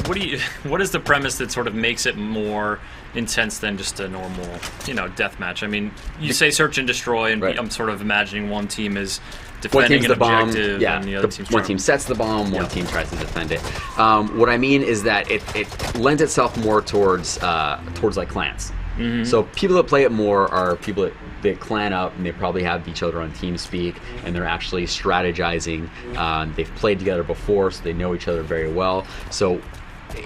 what is the premise that sort of makes it more intense than just a normal, deathmatch? I mean, you say Search and Destroy, and Right. I'm sort of imagining one team is One defending team's an the bomb, objective, yeah. and the other team's One trying team sets the bomb, one Yep. team tries to defend it. What I mean is that it lends itself more towards like clans. So people that play it more are people that clan up, and they probably have each other on TeamSpeak, and they're actually strategizing. They've played together before, so they know each other very well. So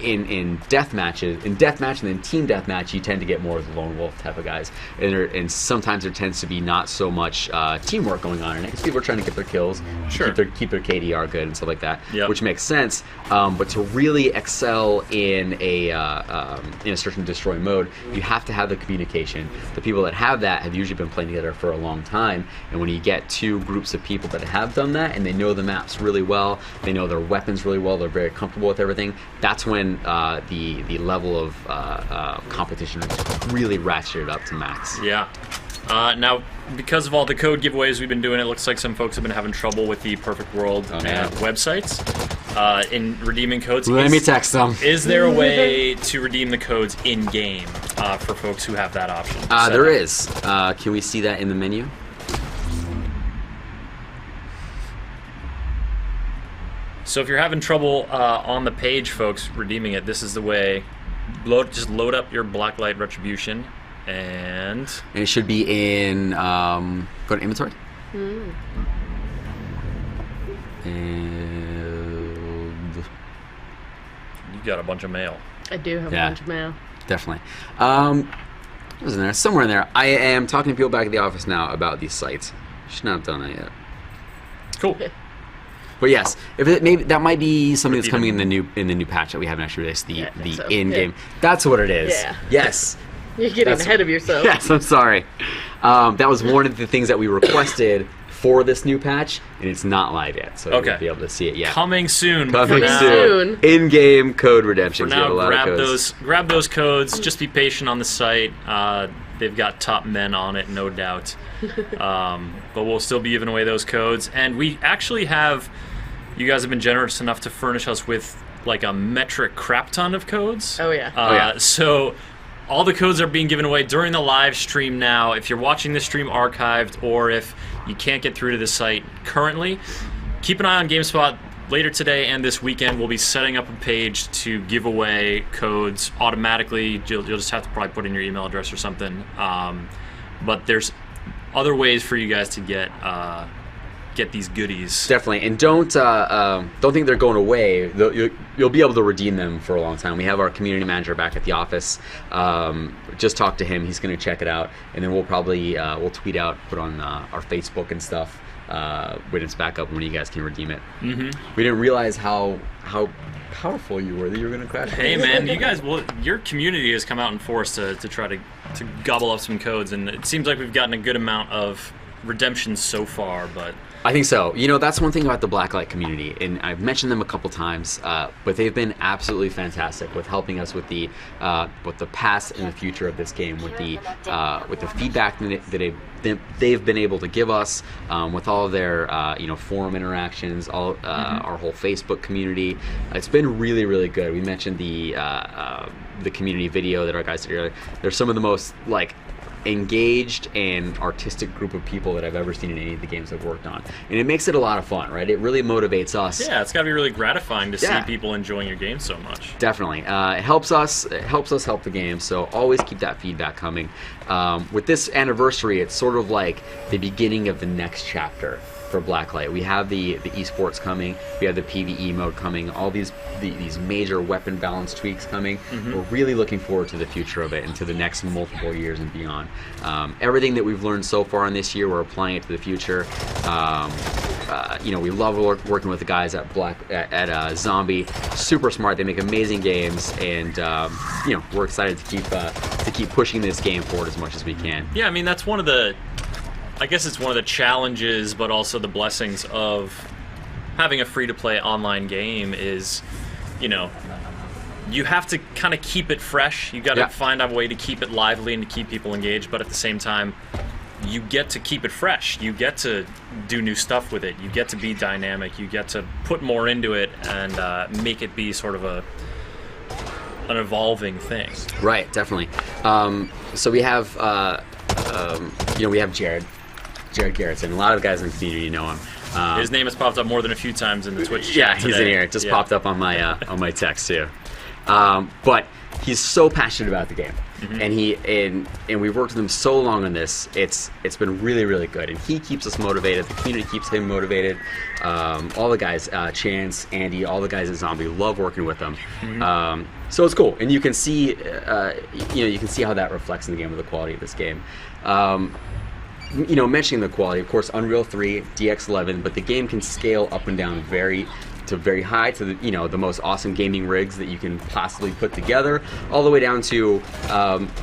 in deathmatch and then team deathmatch, you tend to get more of the lone wolf type of guys, and sometimes there tends to be not so much teamwork going on in it because people are trying to get their kills, Sure. keep their KDR good and stuff like that, Yep. which makes sense. But to really excel in a search and destroy mode, you have to have the communication. The people that have that have usually been playing together for a long time, and when you get 2 groups of people that have done that and they know the maps really well, they know their weapons really well, they're very comfortable with everything, that's when the level of competition is really ratcheted up to max. Yeah. Now, because of all the code giveaways we've been doing, it looks like some folks have been having trouble with the Perfect World yeah. websites in redeeming codes. Let me text them. Is there a way to redeem the codes in-game for folks who have that option? There is. Can we see that in the menu? So if you're having trouble on the page, folks, redeeming it, this is the way. Just load up your Blacklight Retribution, and it should be in, go to inventory. And you've got a bunch of mail. I do have Yeah. a bunch of mail. definitely. What was in there? Somewhere in there. I am talking to people back at the office now about these sites. Should not have done that yet. Cool. But yes, maybe that might be something that's coming in the new patch that we haven't actually released. The Yeah, I think so. in game. Yeah. That's what it is. Yeah. Yes. You're getting ahead of yourself. Yes, I'm sorry. That was one of the things that we requested for this new patch, and it's not live yet, so Okay. you'll be able to see it yet. Coming soon. Coming For now- soon. In-game code redemptions. For We have now, a lot of codes. grab those codes. Just be patient on the site. They've got top men on it, no doubt. But we'll still be giving away those codes. And we actually have, you guys have been generous enough to furnish us with like a metric crap ton of codes. Oh, yeah. yeah. So all the codes are being given away during the live stream now. If you're watching the stream archived, or if you can't get through to the site currently, keep an eye on GameSpot. Later today and this weekend, we'll be setting up a page to give away codes automatically. You'll just have to probably put in your email address or something. But there's other ways for you guys to get these goodies. Definitely, and don't think they're going away. You'll be able to redeem them for a long time. We have our community manager back at the office. Just talk to him. He's going to check it out, and then we'll probably we'll tweet out, put on our Facebook and stuff when it's back up, when you guys can redeem it. Mm-hmm. We didn't realize how powerful you were that you were going to crash. Hey man, you guys, your community has come out in force to try to gobble up some codes, and it seems like we've gotten a good amount of redemptions so far, but I think so. You know, that's one thing about the Blacklight community, and I've mentioned them a couple times, but they've been absolutely fantastic with helping us with the past and the future of this game, with the feedback that they've been able to give us, with all of their forum interactions, our whole Facebook community. It's been really, really good. We mentioned the community video that our guys did earlier. They're some of the most engaged and artistic group of people that I've ever seen in any of the games I've worked on, and it makes it a lot of fun, right? It really motivates us. yeah, it's got to be really gratifying to see people enjoying your game so much. Definitely, it helps us help the game. So always keep that feedback coming. With this anniversary, it's sort of like the beginning of the next chapter for Blacklight. We have the esports coming, we have the PvE mode coming, all these major weapon balance tweaks coming. Mm-hmm. We're really looking forward to the future of it and to the next multiple years and beyond. Everything that we've learned so far in this year, we're applying it to the future. We love working with the guys at Zombie. Super smart. They make amazing games, and we're excited to keep pushing this game forward as much as we can. Yeah, I mean, that's one of the challenges, but also the blessings of having a free-to-play online game is, you have to kind of keep it fresh. You got to find a way to keep it lively and to keep people engaged, but at the same time, you get to keep it fresh. You get to do new stuff with it. You get to be dynamic. You get to put more into it and make it be sort of an evolving thing. Right, definitely. So we have, we have Jared Garrettson. A lot of the guys in the community know him. His name has popped up more than a few times in the Twitch chat. Yeah, he's today. in here. It just popped up on my text too. But he's so passionate about the game, mm-hmm. and we've worked with him so long on this. It's been really, really good, and he keeps us motivated. The community keeps him motivated. All the guys, Chance, Andy, all the guys at Zombie love working with him. Mm-hmm. So it's cool, and you can see, how that reflects in the game with the quality of this game. Mentioning the quality, of course, Unreal 3, DX11, but the game can scale up and down very high to the most awesome gaming rigs that you can possibly put together, all the way down to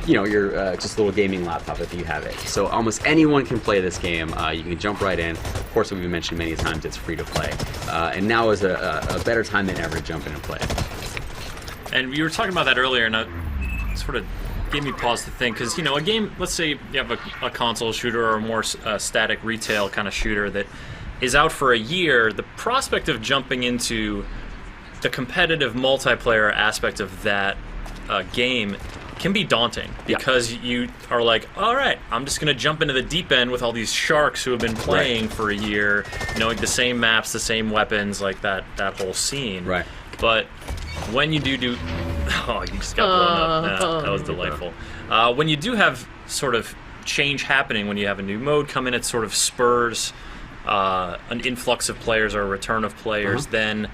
your just a little gaming laptop if you have it. So almost anyone can play this game. You can jump right in. Of course, we've mentioned many times, it's free to play, and now is a better time than ever to jump in and play it. And you were talking about that earlier, and it sort of gave me pause to think, because a game, let's say you have a console shooter or a more static retail kind of shooter that is out for a year, the prospect of jumping into the competitive multiplayer aspect of that game can be daunting, because you are like, all right, I'm just going to jump into the deep end with all these sharks who have been playing for a year, knowing the same maps, the same weapons, like that whole scene. Right. But when you do oh, you just got blown up. That was delightful. When you do have sort of change happening, when you have a new mode come in, it sort of spurs an influx of players or a return of players, then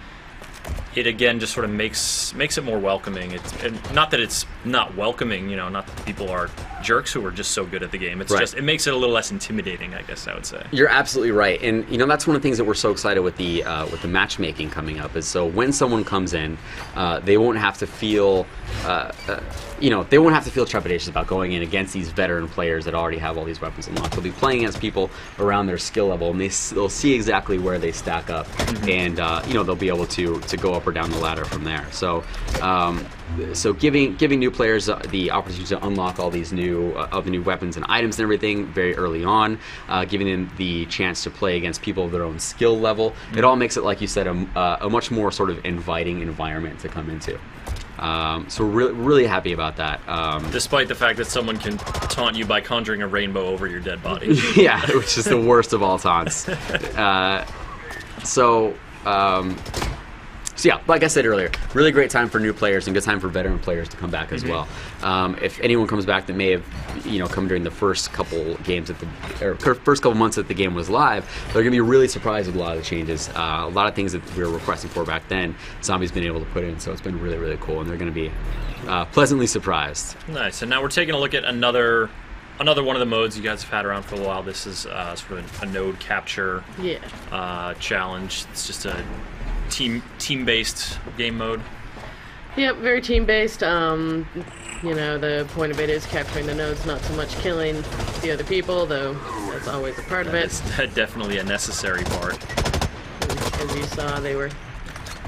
it again just sort of makes it more welcoming. And not that it's not welcoming, not that people are jerks who are just so good at the game. It's Right. just, it makes it a little less intimidating, I guess I would say. You're absolutely right, and that's one of the things that we're so excited with the matchmaking coming up. Is so when someone comes in, they won't have to feel, they won't have to feel trepidatious about going in against these veteran players that already have all these weapons unlocked. They'll be playing against people around their skill level, and they'll see exactly where they stack up, and they'll be able to go up or down the ladder from there. So. So giving new players the opportunity to unlock all these new weapons and items and everything very early on, giving them the chance to play against people of their own skill level, it all makes it, like you said, a much more sort of inviting environment to come into. So we're really happy about that. Despite the fact that someone can taunt you by conjuring a rainbow over your dead body. Yeah, which is the worst of all taunts. So yeah, like I said earlier, really great time for new players and good time for veteran players to come back as well. If anyone comes back that may have, come during the first couple games first couple months that the game was live, they're gonna be really surprised with a lot of the changes. A lot of things that we were requesting for back then, Zombie's been able to put in, so it's been really, really cool, and they're gonna be pleasantly surprised. Nice. And now we're taking a look at another one of the modes you guys have had around for a while. This is sort of a node capture challenge. It's just a team-based game mode. Yep, very team-based. The point of it is capturing the nodes, not so much killing the other people, though that's always a part of it. It's definitely a necessary part. As you saw, they were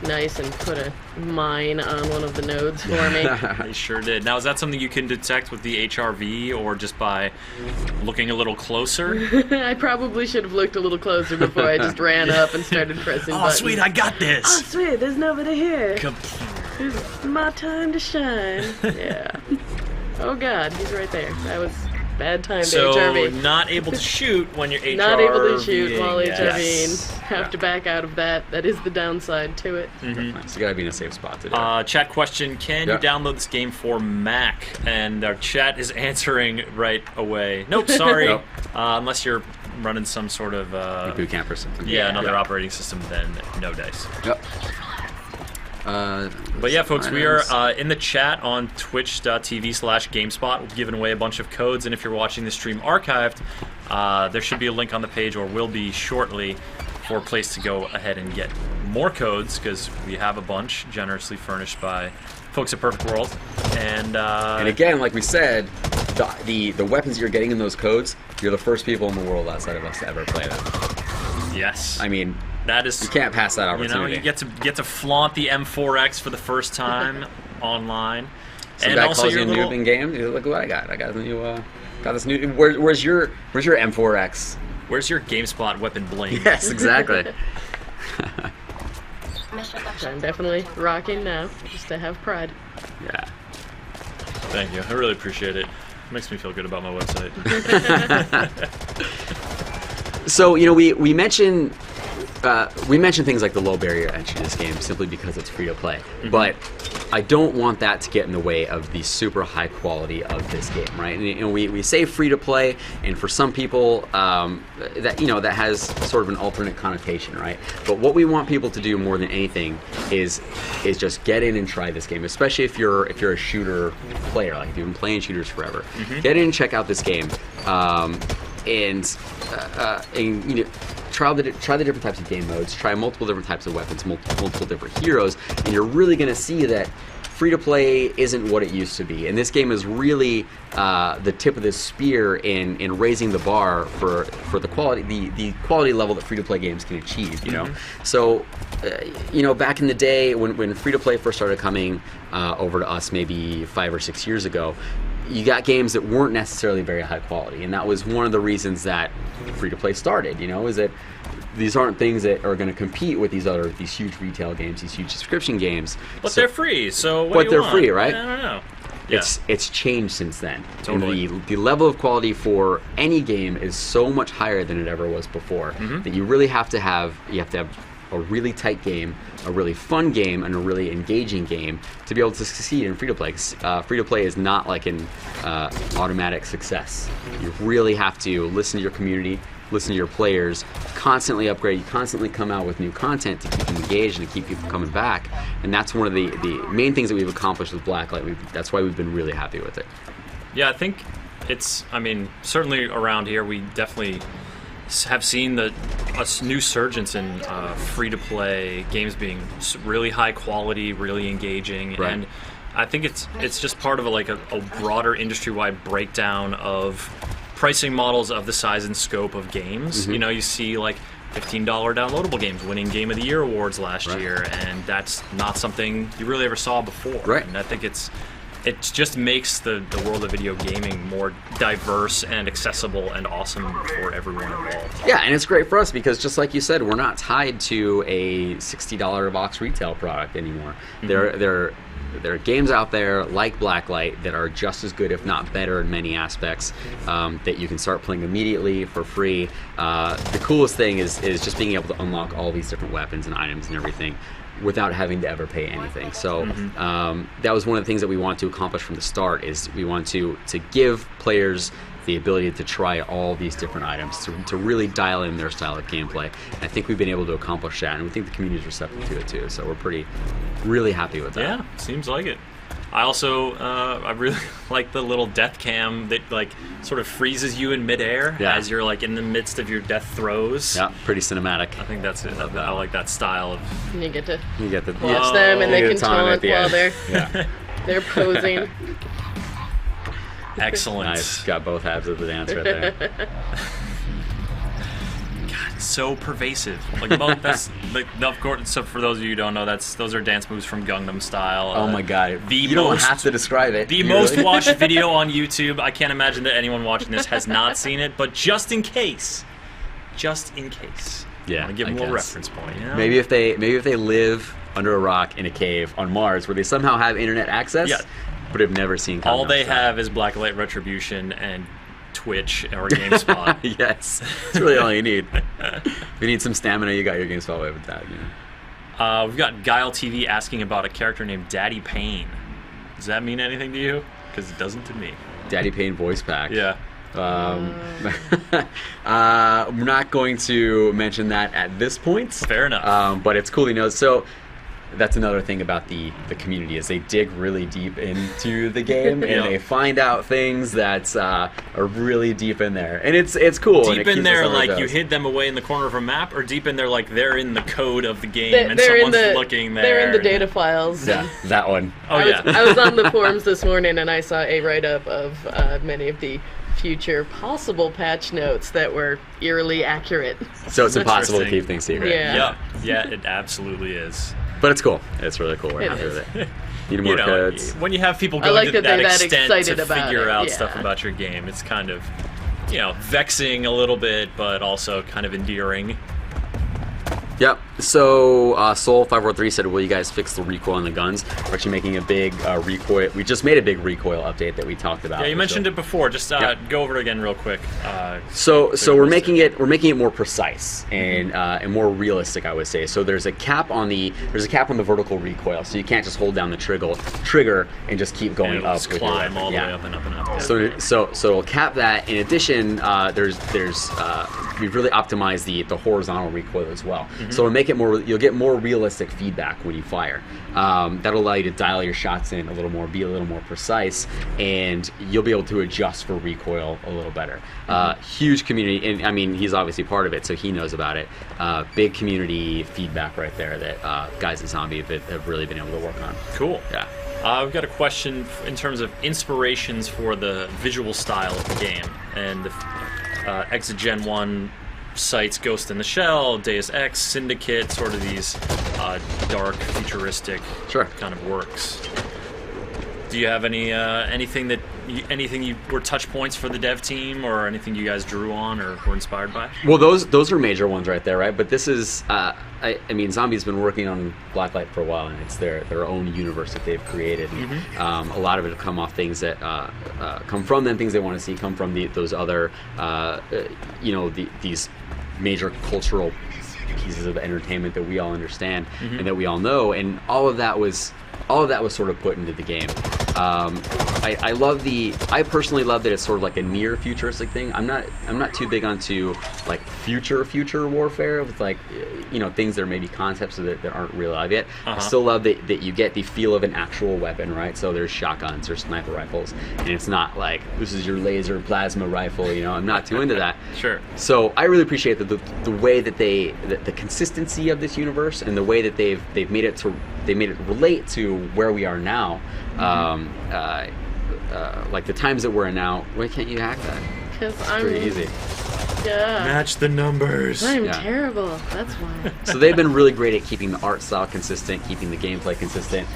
nice and put a mine on one of the nodes for me. They sure did. Now, is that something you can detect with the HRV or just by looking a little closer? I probably should have looked a little closer before I just ran up and started pressing buttons. Sweet, I got this! Oh, sweet, there's nobody here. It's my time to shine. Yeah. Oh, God, he's right there. That was bad time to HRV. So, not able to shoot when you're HRV. Not able to shoot while HRVing. Yes. Have to back out of that. That is the downside to it. So you gotta be in a safe spot to do it. Chat question, can you download this game for Mac? And our chat is answering right away. Nope, sorry. Nope. Unless you're running some sort of... boot camp or something. Yeah, another operating system, then no dice. Yep. But yeah, folks, we are in the chat on twitch.tv/GameSpot. We've given away a bunch of codes, and if you're watching the stream archived, there should be a link on the page, or will be shortly, for a place to go ahead and get more codes, because we have a bunch generously furnished by folks at Perfect World. And again, like we said, the weapons you're getting in those codes, you're the first people in the world outside of us to ever play them. Yes. I mean, that is, you can't pass that opportunity. You get to flaunt the M4X for the first time online. Some and guy also calls you your a noob in game. Look what I got. I got the new. Got this new. Where's your M4X? Where's your GameSpot weapon bling? Yes, exactly. I'm definitely rocking now, just to have pride. Yeah. Thank you. I really appreciate it. Makes me feel good about my website. So we mentioned things like the low barrier entry to this game simply because it's free to play, but I don't want that to get in the way of the super high quality of this game, right? And we say free to play, and for some people that has sort of an alternate connotation, right? But what we want people to do more than anything is just get in and try this game, especially if you're a shooter player, like if you've been playing shooters forever. Get in and check out this game. And try the different types of game modes, try multiple different types of weapons, multiple different heroes, and you're really going to see that free-to-play isn't what it used to be. And this game is really the tip of the spear in raising the bar for the quality level that free-to-play games can achieve, So, back in the day when free-to-play first started coming over to us maybe 5 or 6 years ago, you got games that weren't necessarily very high quality, and that was one of the reasons that free-to-play started, is that these aren't things that are going to compete with these huge retail games, these huge subscription games. But they're free, so what do you they're want? free, right? I don't know. Yeah. It's changed since then. Totally. And the level of quality for any game is so much higher than it ever was before that you really have to have a really tight game, a really fun game, and a really engaging game to be able to succeed in free-to-play. Free-to-play is not like an automatic success. You really have to listen to your community, listen to your players, constantly upgrade, constantly come out with new content to keep them engaged and to keep people coming back. And that's one of the main things that we've accomplished with Blacklight. That's why we've been really happy with it. Yeah, I think it's, I mean, certainly around here, we definitely have seen a new surgence in free-to-play games being really high quality, really engaging, Right. and I think it's just part of a broader industry-wide breakdown of pricing models of the size and scope of games. Mm-hmm. You know, you see like $15 downloadable games winning Game of the Year awards last Right. year, and that's not something you really ever saw before. Right. And I think it just makes the world of video gaming more diverse and accessible and awesome for everyone involved. Yeah, and it's great for us because, just like you said, we're not tied to a $60 a box retail product anymore. Mm-hmm. There are games out there like Blacklight that are just as good, if not better, in many aspects, that you can start playing immediately for free. The coolest thing is just being able to unlock all these different weapons and items and everything without having to ever pay anything. So that was one of the things that we want to accomplish from the start, is we want to give players the ability to try all these different items, to really dial in their style of gameplay. And I think we've been able to accomplish that, and we think the community is receptive to it too. So we're really happy with that. Yeah, seems like it. I also I really like the little death cam that like sort of freezes you in midair as you're like in the midst of your death throws. Yeah, pretty cinematic. I think that's it. I like that style of. And you get to You get the watch them, and you they get can time at taunt the while end. they're they're posing. Excellent. Nice, got both halves of the dance right there. God, so pervasive. Like that's like, of course. So for those of you who don't know, those are dance moves from Gangnam Style. Oh my god, the you most, don't have to describe it. The You most really- watched video on YouTube. I can't imagine that anyone watching this has not seen it, but just in case, Yeah, I want to give I them a little guess. reference point. You know? Maybe if they live under a rock in a cave on Mars where they somehow have internet access, Yeah. but have never seen. All Gangnam they Style. have is Blacklight, Retribution, and Twitch or GameSpot. Yes, that's really all you need. If you need some stamina, you got your GameSpot way with that. Yeah. We've got Guile TV asking about a character named Daddy Payne. Does that mean anything to you? Because it doesn't to me. Daddy Payne voice pack. Yeah. I'm not going to mention that at this point. Fair enough. But it's cool to know. So that's another thing about the community, is they dig really deep into the game and they find out things that are really deep in there, and it's cool. and it Deep in keeps there, us on our like you toes. hid them away in the corner of a map, or deep in there, like they're in the code of the game and They're in someone's the looking there. they're in the data files. Yeah, that one. Oh yeah. I was on the forums this morning, and I saw a write-up of many of the future possible patch notes that were eerily accurate. So it's impossible to Interesting. keep things secret. Yeah. Yeah, it absolutely is. But it's cool. It's really cool. We're It happy is. with it. Need more codes. when you have people I going like to that they're that that extent excited to about figure it, out yeah. stuff about your game, it's kind of, vexing a little bit, but also kind of endearing. Yep. So Soul543 said, "Will you guys fix the recoil on the guns?" We're actually making a big recoil. We just made a big recoil update that we talked about. Yeah, you mentioned it before. Just go over it again real quick. So we're missed making it more precise and more realistic, I would say. So there's a cap on the vertical recoil, so you can't just hold down the trigger and just keep going and up. just with your climb weapon. all the Yeah. way up and up and up. So it'll cap that. In addition, we've really optimized the horizontal recoil as well. So it'll make it more. You'll get more realistic feedback when you fire. That'll allow you to dial your shots in a little more, be a little more precise, and you'll be able to adjust for recoil a little better. Huge community, and I mean, he's obviously part of it, so he knows about it. Big community feedback right there that guys at Zombie have really been able to work on. Cool. Yeah. We've got a question in terms of inspirations for the visual style of the game, and the Exit Gen 1 sites Ghost in the Shell, Deus Ex, Syndicate, sort of these dark, futuristic Sure. kind of works. Do you have anything you were touch points for the dev team, or anything you guys drew on or were inspired by? Well, those are major ones right there, right? But this is, I mean, Zombie's been working on Blacklight for a while, and it's their own universe that they've created. And, a lot of it will come off things that come from them, things they want to see come from those other, these major cultural pieces of entertainment that we all understand and that we all know, and all of that was sort of put into the game. I personally love that it's sort of like a near futuristic thing. I'm not too big onto like future warfare with like things that are maybe concepts that aren't real live yet. I still love that you get the feel of an actual weapon, right? So there's shotguns, there's sniper rifles, and it's not like this is your laser plasma rifle. I'm not too into that. Sure. So I really appreciate the way that the consistency of this universe and the way that they've made it relate to where we are now. Like the times that we're in now. Why can't you hack that? Because I'm Pretty easy. Yeah. Match the numbers. I'm terrible. That's why. So they've been really great at keeping the art style consistent, keeping the gameplay consistent,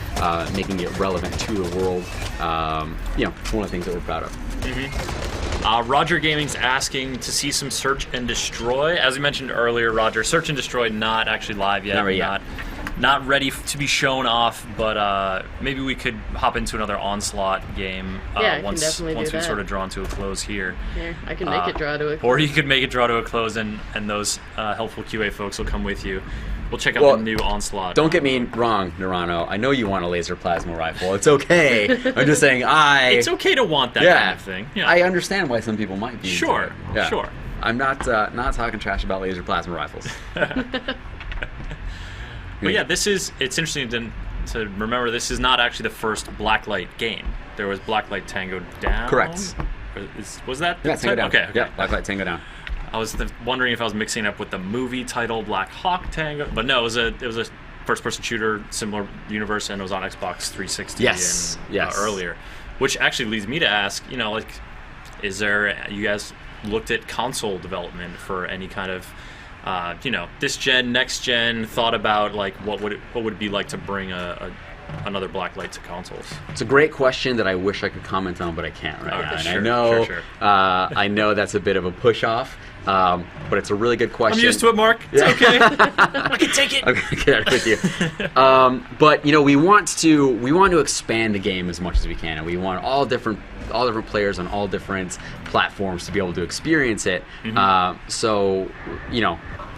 making it relevant to the world. It's one of the things that we're proud of. Roger Gaming's asking to see some Search and Destroy. As we mentioned earlier, Roger, Search and Destroy not actually live yet. Not ready to be shown off, but maybe we could hop into another Onslaught game once we sort of draw to a close here. Yeah, I can make it draw to a close. Or you could make it draw to a close, and those helpful QA folks will come with you. We'll check out the new Onslaught. Don't get me wrong, Nerano. I know you want a laser plasma rifle. It's okay. I'm just saying It's okay to want that kind of thing. Yeah. I understand why some people might be. Sure. Sure. I'm not talking trash about laser plasma rifles. But yeah, it's interesting to remember this is not actually the first Blacklight game. There was Blacklight Tango Down. Correct. Was that? Yeah, Tango Down. Okay. Yeah, Blacklight Tango Down. I was wondering if I was mixing it up with the movie title Black Hawk Tango, but no, it was a first-person shooter, similar universe, and it was on Xbox 360 yes. Earlier. Which actually leads me to ask, is there you guys looked at console development for any kind of this gen, next gen, thought about like what would it be like to bring another Blacklight to consoles? It's a great question that I wish I could comment on, but I can't right now. And Sure. I know that's a bit of a push off, but it's a really good question. I'm used to it, Mark. It's okay. I can take it. Okay, get with you. But we want to expand the game as much as we can, and we want all different players on all different platforms to be able to experience it. So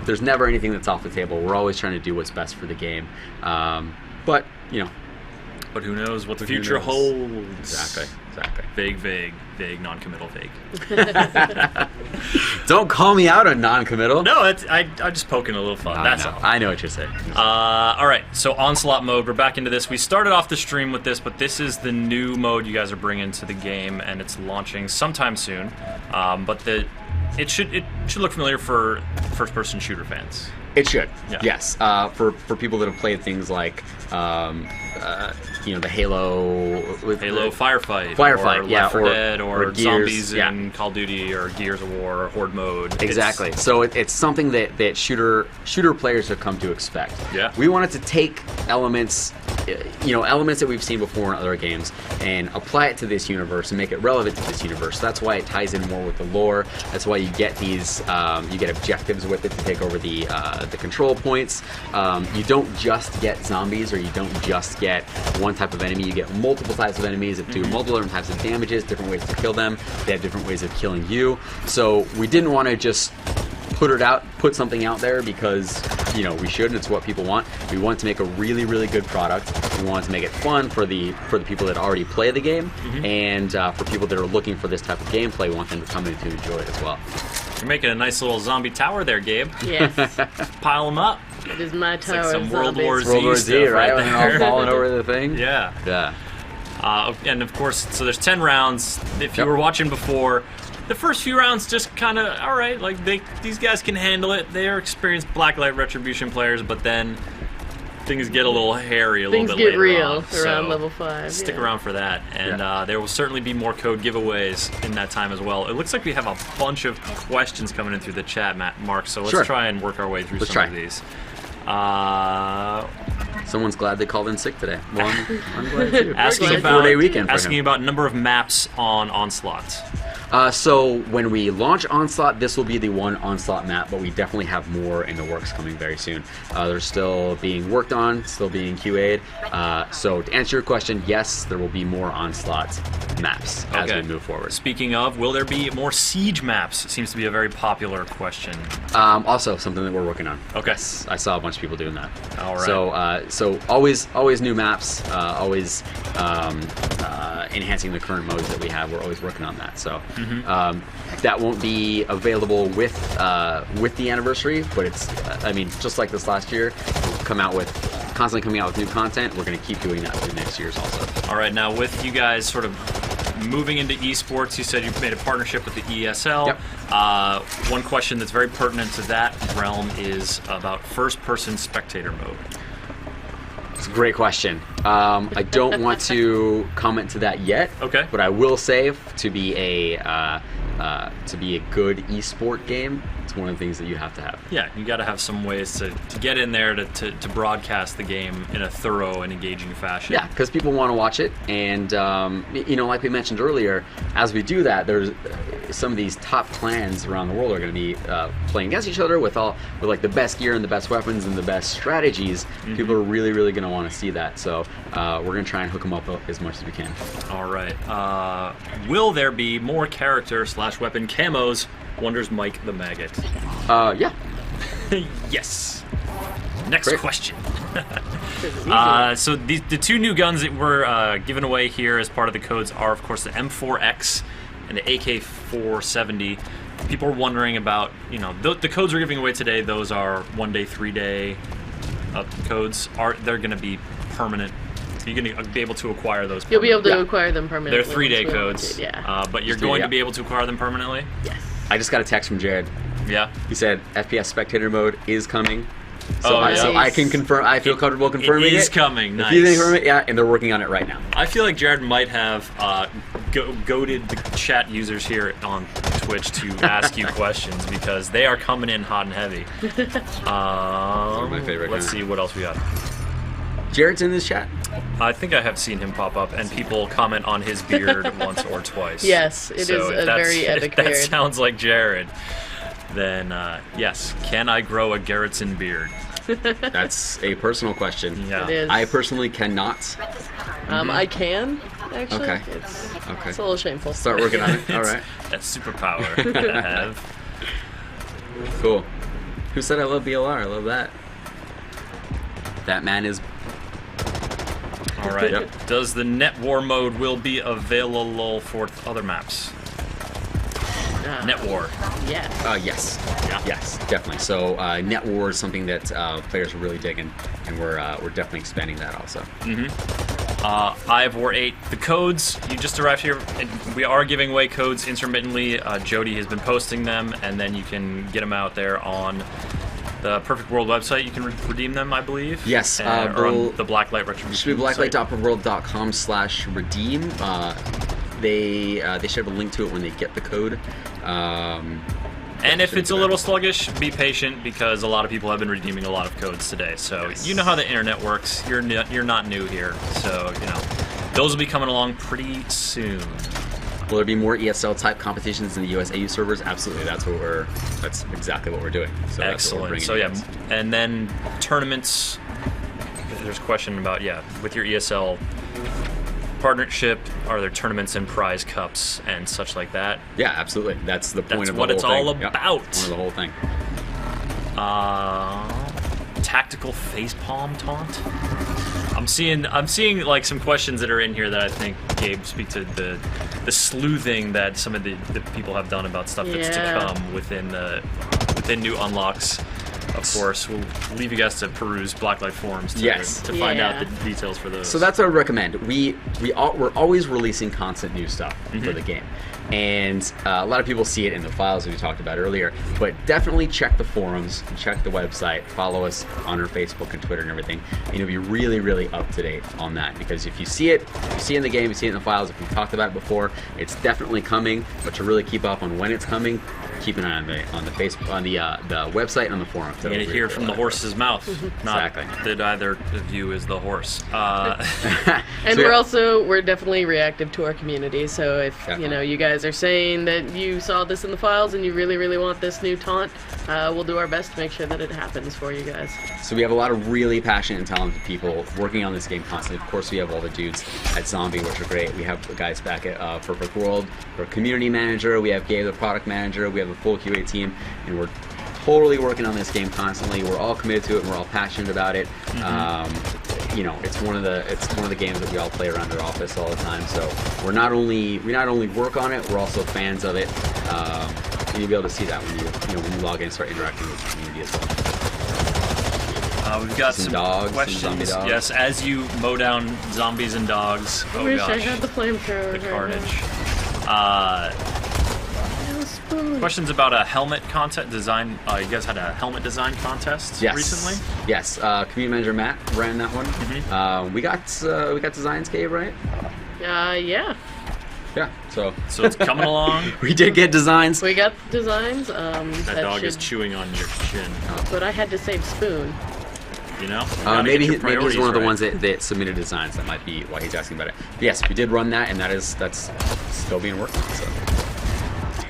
there's never anything that's off the table. We're always trying to do what's best for the game. But who knows what the future holds? Exactly. Vague, non-committal vague. Don't call me out on non-committal. No, I'm just poking a little fun. That's all. I know what you're saying. All right, so Onslaught mode. We're back into this. We started off the stream with this, but this is the new mode you guys are bringing to the game, and it's launching sometime soon. But it should look familiar for first-person shooter fans. It should. Yeah. Yes. For people that have played things like the Halo Firefight, or Left 4 Dead, or Gears, Zombies in Call of Duty, or Gears of War, or Horde mode. Exactly. So it's something that shooter players have come to expect. Yeah. We wanted to take elements that we've seen before in other games and apply it to this universe and make it relevant to this universe. That's why it ties in more with the lore. That's why you get these you get objectives with it to take over the control points. You don't just get zombies, or you don't just get one type of enemy. You get multiple types of enemies that do multiple different types of damages, different ways to kill them. They have different ways of killing you. So we didn't want to just put something out there because we should, and it's what people want. We want to make a really, really good product. We want to make it fun for the people that already play the game, and for people that are looking for this type of gameplay, we want them to come in to enjoy it as well. You're making a nice little zombie tower there, Gabe. Yes. Pile them up. It is my tower. It's like some World zombies. War Z stuff right? there. All falling over the thing. Yeah. Yeah. And of course, so there's 10 rounds. If you were watching before, the first few rounds just kind of, all right, like these guys can handle it. They are experienced Blacklight Retribution players, but then things get a little hairy a little bit later on. Things get real around level 5. Stick around for that. And there will certainly be more code giveaways in that time as well. It looks like we have a bunch of questions coming in through the chat, Mark, so let's try and work our way through some of these. Someone's glad they called in sick today. Well, I'm glad too. Asking about 4-day weekend. Asking about number of maps on Onslaught. So when we launch Onslaught, this will be the one Onslaught map, but we definitely have more in the works coming very soon. They're still being worked on, still being QA'd. So to answer your question, yes, there will be more Onslaught maps as we move forward. Speaking of, will there be more Siege maps? It seems to be a very popular question. Also, something that we're working on. Okay. Yes, I saw a bunch of people doing that. All right. So always new maps, always enhancing the current modes that we have. We're always working on that. So that won't be available with the anniversary, but it's I mean, just like this last year, we'll constantly coming out with new content. We're going to keep doing that through next year's also. All right. Now, with you guys sort of moving into esports, you said you've made a partnership with the ESL. Yep. One question that's very pertinent to that realm is about first-person spectator mode. It's a great question. I don't want to comment to that yet. Okay. But I will say, to be a good esport game, it's one of the things that you have to have. Yeah, you got to have some ways to get in there to broadcast the game in a thorough and engaging fashion. Yeah, because people want to watch it, and like we mentioned earlier, as we do that, there's some of these top clans around the world are going to be playing against each other with like the best gear and the best weapons and the best strategies. People are really, really going to want to see that. So we're going to try and hook them up as much as we can. All right. Will there be more character/weapon camos? Wonders Mike the Maggot. Yeah. Yes. Next Great. question. So the two new guns that we're giving away here as part of the codes are, of course, the M4X and the AK-470. People are wondering about, the codes we're giving away today. Those are 1 day, 3 day codes. They're going to be permanent? You're going to be able to acquire those. You'll be able to acquire them permanently. They're 3 day codes. Yeah. But you're going to be able to acquire them permanently. Yes. I just got a text from Jared. Yeah. He said FPS spectator mode is coming. So, Oh, yeah. so I can confirm. I feel comfortable confirming it. It is coming. If you Nice. confirm it, yeah, and they're working on it right now. I feel like Jared might have goaded the chat users here on Twitch to ask you questions because they are coming in hot and heavy. My favorite Let's kind. see what else we got. Jared's in this chat. I think I have seen him pop up, and people comment on his beard once or twice. Yes, it is So a if that's- very epic if that beard. sounds like Jared, then yes. Can I grow a Gerritsen beard? That's a personal question. Yeah. It is. I personally cannot. I can, actually. Okay. It's a little shameful. Start working on it. All right. That's superpower to have. Cool. Who said I love BLR? I love that. That man is. All right. Yep. Does the Net War mode will be available for other maps? Net War. Yes. Yes. Yeah. Yes, definitely. So Net War is something that players are really digging, and we're definitely expanding that also. Eye of War 8. The codes, you just arrived here, and we are giving away codes intermittently. Jody has been posting them, and then you can get them out there on the Perfect World website. You can redeem them, I believe. Yes, or on the Blacklight Retribution. It should be blacklight.world.com/redeem. They should have a link to it when they get the code. And if it's a little sluggish, be patient because a lot of people have been redeeming a lot of codes today. So Yes. you know how the internet works. You're not new here, so those will be coming along pretty soon. Will there be more ESL type competitions in the USAU servers? Absolutely. That's exactly what we're doing. So that's what we're Excellent. bringing So you yeah, guys. and then tournaments. There's a question about with your ESL partnership. Are there tournaments and prize cups and such like that? Yeah, absolutely. That's the point That's of the what whole it's thing. all Yep. about. Point of the whole thing. Tactical facepalm taunt. I'm seeing like some questions that are in here that I think Gabe speak to the sleuthing that some of the people have done about stuff that's to Yeah. come within new unlocks. Of course, we'll leave you guys to peruse Blacklight forums to find out Yeah. the details for those. So that's what I would recommend. We're always releasing constant new stuff for the game. And a lot of people see it in the files that we talked about earlier, but definitely check the forums, check the website, follow us on our Facebook and Twitter and everything, and you'll be really, really up to date on that. Because if you see it in the game, you see it in the files, if we've talked about it before, it's definitely coming, but to really keep up on when it's coming, keep an eye on the Facebook, on the website, and on the forum. You're going to hear from the horse's mouth, not Exactly. that either of you is the horse. And we're definitely reactive to our community. So if you guys are saying that you saw this in the files and you really want this new taunt, we'll do our best to make sure that it happens for you guys. So we have a lot of really passionate and talented people working on this game constantly. Of course, we have all the dudes at Zombie, which are great. We have the guys back at Perfect World, our community manager. We have Gabe, the product manager. We have a full QA team, and we're totally working on this game constantly. We're all committed to it, and we're all passionate about it. It's one of the games that we all play around our office all the time. So we not only work on it, we're also fans of it. And you'll be able to see that when you log in and start interacting with the community as well. We've got some dogs, questions. some zombie dogs. Yes, as you mow down zombies and dogs. I wish I had the flamethrower. The carnage. Questions about a helmet contest design. You guys had a helmet design contest recently? Yes. Community manager Matt ran that one. We got designs, Gabe, right? Yeah. Yeah. So it's coming along. We did get designs. We got designs. That dog is chewing on your chin. But I had to save Spoon. Maybe he's one of the ones that submitted designs. That might be why he's asking about it. But yes, we did run that, and that's still being worked on. So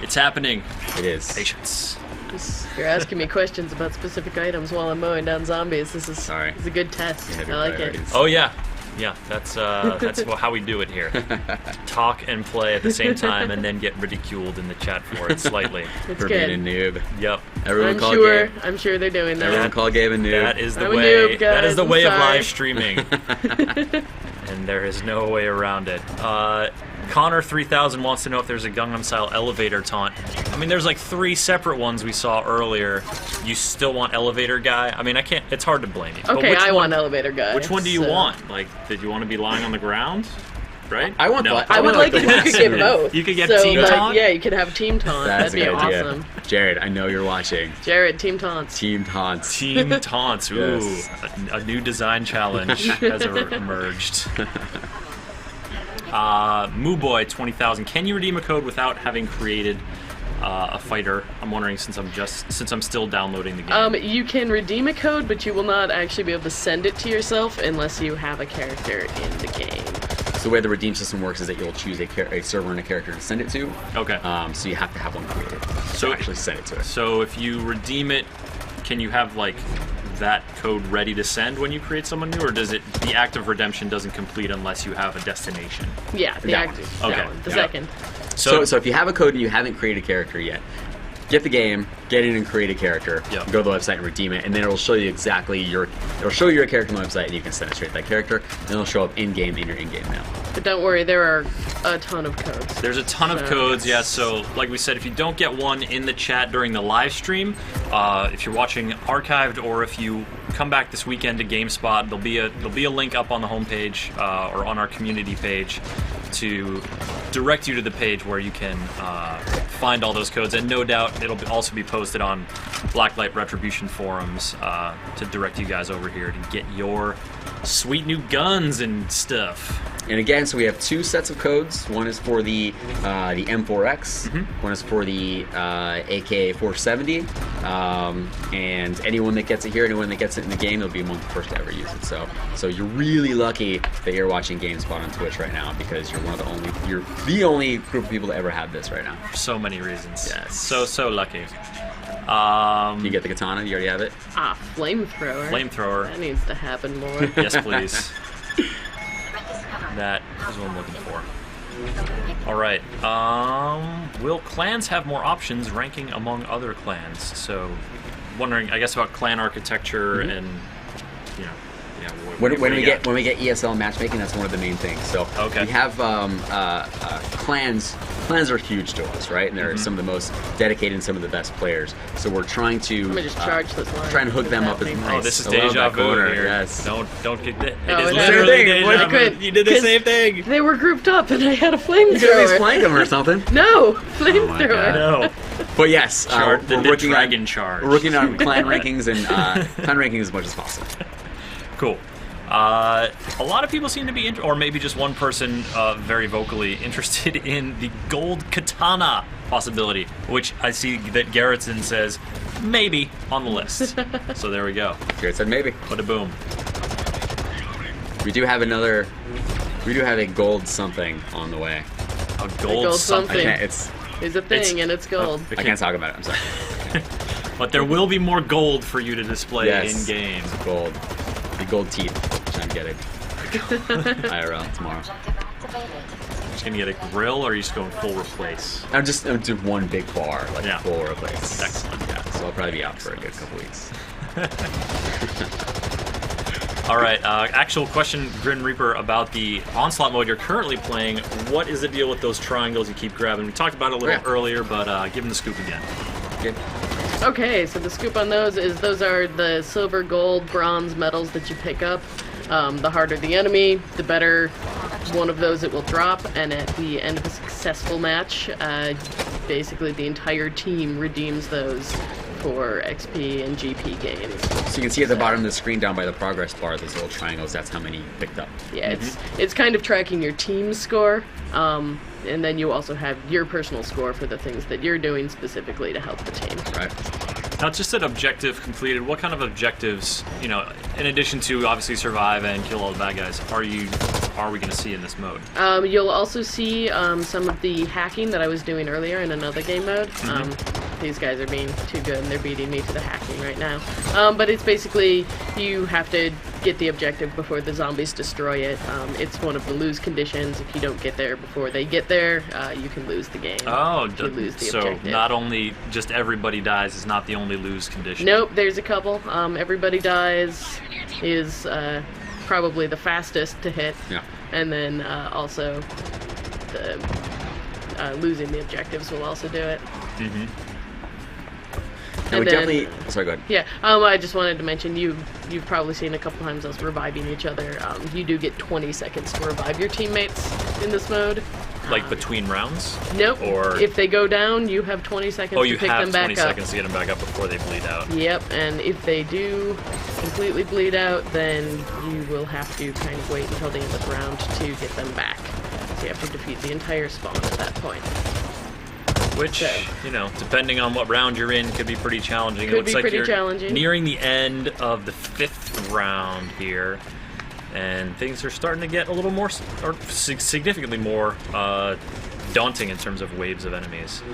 it's happening. It is. Patience. You're asking me questions about specific items while I'm mowing down zombies. This is a good test. I like it. Oh yeah. Yeah, that's how we do it here. Talk and play at the same time, and then get ridiculed in the chat for it slightly. It's for good. being a noob. Yep. I'm sure they're doing that. Everyone call Gabe a noob. That is the I'm way. a noob, guys. That is the way of sorry. live streaming, and there is no way around it. Connor 3000 wants to know if there's a Gangnam Style elevator taunt. I mean, there's like 3 separate ones we saw earlier. You still want elevator guy? I mean, I can't. It's hard to blame you. Okay, I want elevator guy. Which one do you want? Like, did you want to be lying on the ground? Right? I want. No. I would like if you could get both. You could get so, team taunt. Yeah, you could have team taunt. That's That'd be a good idea. awesome. Jared, I know you're watching. Jared, team taunts. Team taunts. Team taunts. Ooh, Yes. a new design challenge has emerged. Mooboy 20,000. Can you redeem a code without having created a fighter? I'm wondering since I'm still downloading the game. You can redeem a code, but you will not actually be able to send it to yourself unless you have a character in the game. So the way the redeem system works is that you'll choose a server and a character to send it to. Okay. So you have to have one created So to actually send it to it. So if you redeem it, can you have like that code ready to send when you create someone new, or does it the act of redemption doesn't complete unless you have a destination? Yeah, the That active. one. That Okay. one, the Yeah. second. So if you have a code and you haven't created a character yet, get the game, get in and create a character, Yep. go to the website and redeem it, and then it'll show you it'll show you your character on the website, and you can send it straight to that character, and it'll show up in-game in your in-game mail. But don't worry, there are a ton of codes. There's a ton of So- codes, yeah. So, like we said, if you don't get one in the chat during the live stream, if you're watching archived, or if you come back this weekend to GameSpot, there'll be a link up on the homepage or on our community page to direct you to the page where you can find all those codes, and no doubt it'll also be posted on Blacklight Retribution forums to direct you guys over here to get your sweet new guns and stuff. And again, so we have 2 sets of codes. One is for the M4X. One is for the AK-470. And anyone that gets it here, anyone that gets it in the game, they'll be among the first to ever use it. So you're really lucky that you're watching GameSpot on Twitch right now, because you're the only group of people that ever have this right now. For so many reasons. Yes. So lucky. You get the katana? You already have it? Flamethrower. Flamethrower. That needs to happen more. Yes, please. That is what I'm looking for. All right. Will clans have more options ranking among other clans? So, wondering, I guess, about clan architecture and, you know, yeah. When we get ESL matchmaking, that's one of the main things. So Okay. we have clans. Clans are huge to us, right? And they're some of the most dedicated and some of the best players. So we're trying to Let me just charge this line. try and hook them up as Happening. nice. Oh, this is I love deja that vu corner, here. Yes. Don't get that. No, It is it literally happened. deja What? vu. You did the 'Cause same thing. They were grouped up and I had a You could at least flamethrower. flank them or something. No, God. flamethrower. No. But yes, The we're working dragon on charge. we're working on clan rankings and clan rankings as much as possible. Cool. A lot of people seem to be, or maybe just one person very vocally interested in the gold katana possibility, which I see that Garrettson says maybe on the list. So there we go. Garrett said maybe. Bada boom. We do have a gold something on the way. A gold something. It's Is a thing, and it's gold. I can't talk about it. I'm sorry. But there will be more gold for you to display Yes. in game. Gold. The gold teeth, which I'm getting. IRL tomorrow. Just gonna get a grill, or are you just going full replace? I'm doing one big bar, like Yeah. full replace. Excellent. Yeah, so I'll probably be out for a good couple weeks. All right, actual question, Grin Reaper, about the Onslaught mode you're currently playing. What is the deal with those triangles you keep grabbing? We talked about it a little earlier, but give them the scoop again. Good. Okay, so the scoop on those is those are the silver, gold, bronze medals that you pick up. The harder the enemy, the better one of those it will drop, and at the end of a successful match, basically the entire team redeems those for XP and GP gains. So you can see at the bottom of the screen down by the progress bar, those little triangles, that's how many you picked up. Yeah, it's kind of tracking your team's score, and then you also have your personal score for the things that you're doing specifically to help the team. Right. Now, it just said objective completed. What kind of objectives, in addition to obviously survive and kill all the bad guys, are we going to see in this mode? You'll also see some of the hacking that I was doing earlier in another game mode. These guys are being too good and they're beating me to the hacking right now. But it's basically you have to get the objective before the zombies destroy it. It's one of the lose conditions. If you don't get there before they get there, you can lose the game. Oh, you lose the so objective. not only just everybody dies is not the only lose condition. Nope, there's a couple. Everybody dies is probably the fastest to hit. Yeah. And then also the losing the objectives will also do it. Now And we then- definitely. Sorry, go ahead. Yeah, I just wanted to mention you've probably seen a couple times us reviving each other. You do get 20 seconds to revive your teammates in this mode. Like between rounds? Nope. Or if they go down, you have 20 seconds you to pick have them back 20 up. seconds to get them back up before they bleed out. Yep, and if they do completely bleed out, then you will have to kind of wait until the end of the round to get them back. So you have to defeat the entire spawn at that point. Which, depending on what round you're in, could be pretty challenging. It Could looks be like pretty you're challenging. nearing the end of the 5th round here, and things are starting to get a little more, or significantly more, daunting in terms of waves of enemies.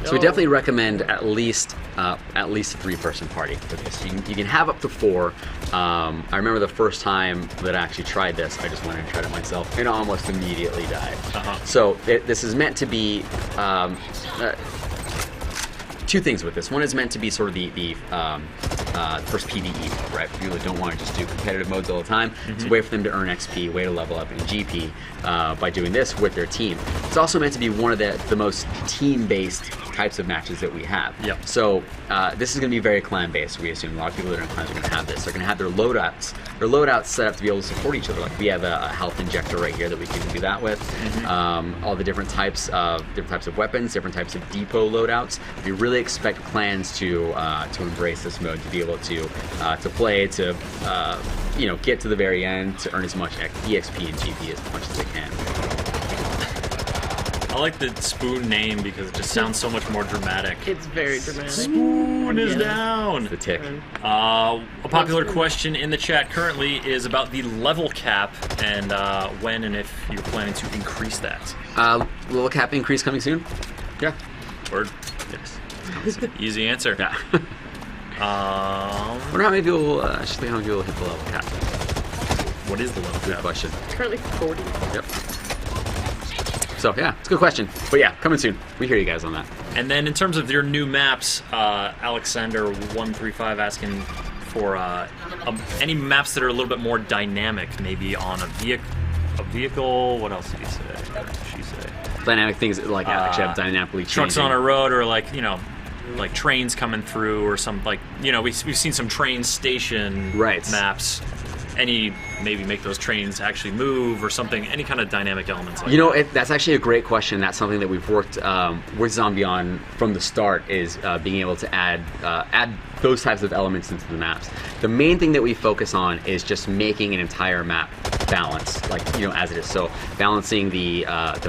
So we definitely recommend at least a 3-person party with this. You can have up to 4. I remember the first time that I actually tried this, I just went and tried it myself and almost immediately died. So this is meant to be two things with this. One is meant to be sort of the first PvE, right? People that don't want to just do competitive modes all the time. It's a way for them to earn XP, way to level up in GP by doing this with their team. It's also meant to be one of the most team-based types of matches that we have. Yep. So this is going to be very clan-based. We assume a lot of people that are in clans are going to have this. They're going to have their loadouts set up to be able to support each other. Like we have a health injector right here that we can do that with. All the different types of weapons, different types of depot loadouts. We really expect clans to embrace this mode, to be able to play, to get to the very end, to earn as much EXP and GP as much as they can. I like the Spoon name because it just sounds so much more dramatic. It's very dramatic. Spoon is down. The tick. A popular question in the chat currently is about the level cap and when and if you're planning to increase that. Level cap increase coming soon? Yeah. Word. Yes. Easy answer. Yeah. Wonder how many people hit the level cap. What is the level Good cap? question. Currently 40. Yep. So yeah, it's a good question. But yeah, coming soon. We hear you guys on that. And then in terms of your new maps, Alexander135 asking for any maps that are a little bit more dynamic, maybe on a vehicle. What else did he say? What did she say? Dynamic things that like actually have dynamically changing. Trucks on a road, or like trains coming through, or some we've seen some train station Right. maps. Any maybe make those trains actually move or something? Any kind of dynamic elements like You know, that? that's actually a great question. That's something that we've worked with Zombie on from the start, is being able to add those types of elements into the maps. The main thing that we focus on is just making an entire map balanced, like, you know, as it is. So balancing the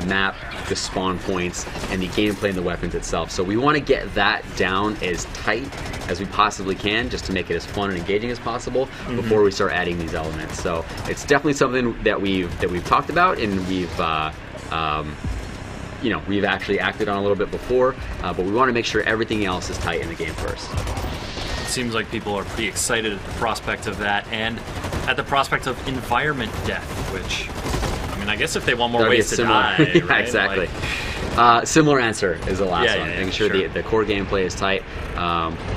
map, the spawn points, and the gameplay and the weapons itself. So we want to get that down as tight as we possibly can, just to make it as fun and engaging as possible before we start adding these elements. So it's definitely something that we've talked about, and we've you know, we've actually acted on a little bit before, but we want to make sure everything else is tight in the game first. It seems like people are pretty excited at the prospect of that, and at the prospect of environment death, which, I mean, I guess if they want more That'd be ways a to similar- die, Yeah, right? exactly. Like, Similar answer is the last Yeah, one. yeah, Making sure sure. the core gameplay is tight,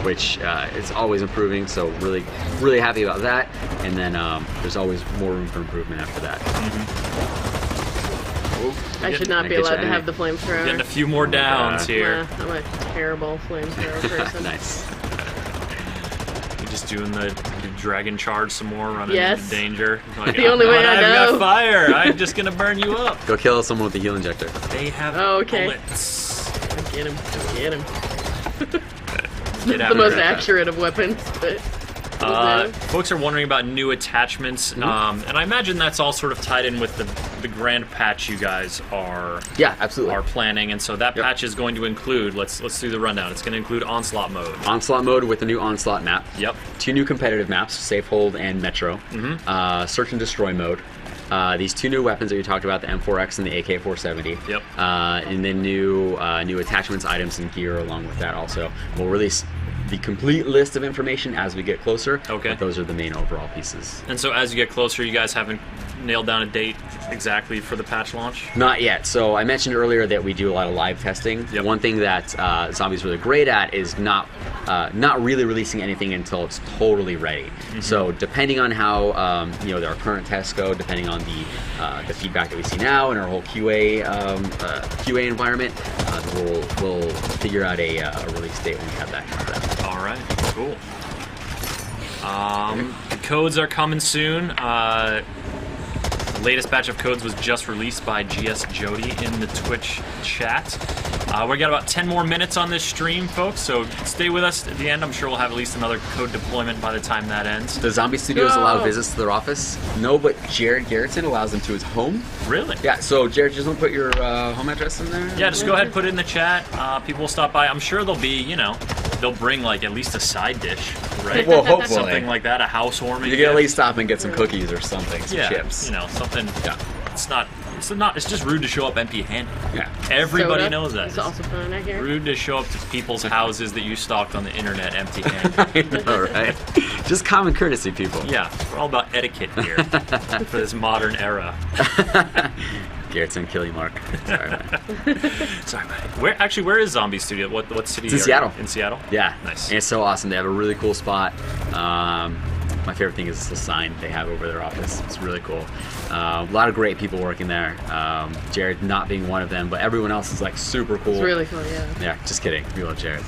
which is always improving. So really happy about that. And then there's always more room for improvement after that. I should not be Get allowed your to have the enemy. flamethrower. getting a few more downs God. here. I'm a terrible flamethrower person. Nice. You're just doing the dragon charge some more, running Yes. into danger. Like, The only way "But I I've know." got fire. I'm just gonna burn you up. Go kill someone with the heal injector. They have Oh, okay. bullets. Get him. Get him. Get The after most it. accurate of weapons, but Folks are wondering about new attachments, and I imagine that's all sort of tied in with the grand patch you guys are Yeah, absolutely. planning, and so that Yep. patch is going to include. Let's do the rundown. It's going to include Onslaught mode. Onslaught mode with the new Onslaught map. Yep. 2 new competitive maps, Safe Hold and Metro. Search and Destroy mode. These 2 new weapons that we talked about, the M4X and the AK-470. Yep. And then new attachments, items, and gear along with that also. We'll release the complete list of information as we get closer. Okay. But those are the main overall pieces. And so as you get closer, you guys haven't nailed down a date exactly for the patch launch? Not yet. So I mentioned earlier that we do a lot of live testing. Yep. One thing that Zombie's really great at is not really releasing anything until it's totally ready. So depending on how you know, our current tests go, depending on the feedback that we see now and our whole QA environment, we'll figure out a release date when we have that confirmed. All right, cool. The codes are coming soon. The latest batch of codes was just released by GS Jody in the Twitch chat. We got about 10 more minutes on this stream, folks, so stay with us at the end. I'm sure we'll have at least another code deployment by the time that ends. The Zombie Studios allow No. visits to their office? No, but Jared Garrettson allows them to his home? Really? Yeah, so Jared, just want to put your home address in there? Yeah, just go ahead and put it in the chat. People will stop by. I'm sure they'll be, you know, they'll bring like at least a side dish, right? Well, hopefully. Something like that, a housewarming. You can at gift. least stop and get some cookies or something, some yeah, chips. you know, something. Yeah. It's just rude to show up empty-handed. Yeah. Everybody soda knows that. is also fun, I hear. Rude to show up to people's houses that you stalked on the internet empty-handed. I know, right? Just common courtesy, people. Yeah, we're all about etiquette here for this modern era. Garrettson, kill you, Mark. Sorry, man. Sorry, buddy. Where is Zombie Studio? What city? It's in are you Seattle. In Seattle? Yeah. Nice. And it's so awesome. They have a really cool spot. My favorite thing is the sign they have over their office. It's really cool. A lot of great people working there. Jared not being one of them, but everyone else is like super cool. It's really cool, yeah. Yeah, just kidding. We love Jared.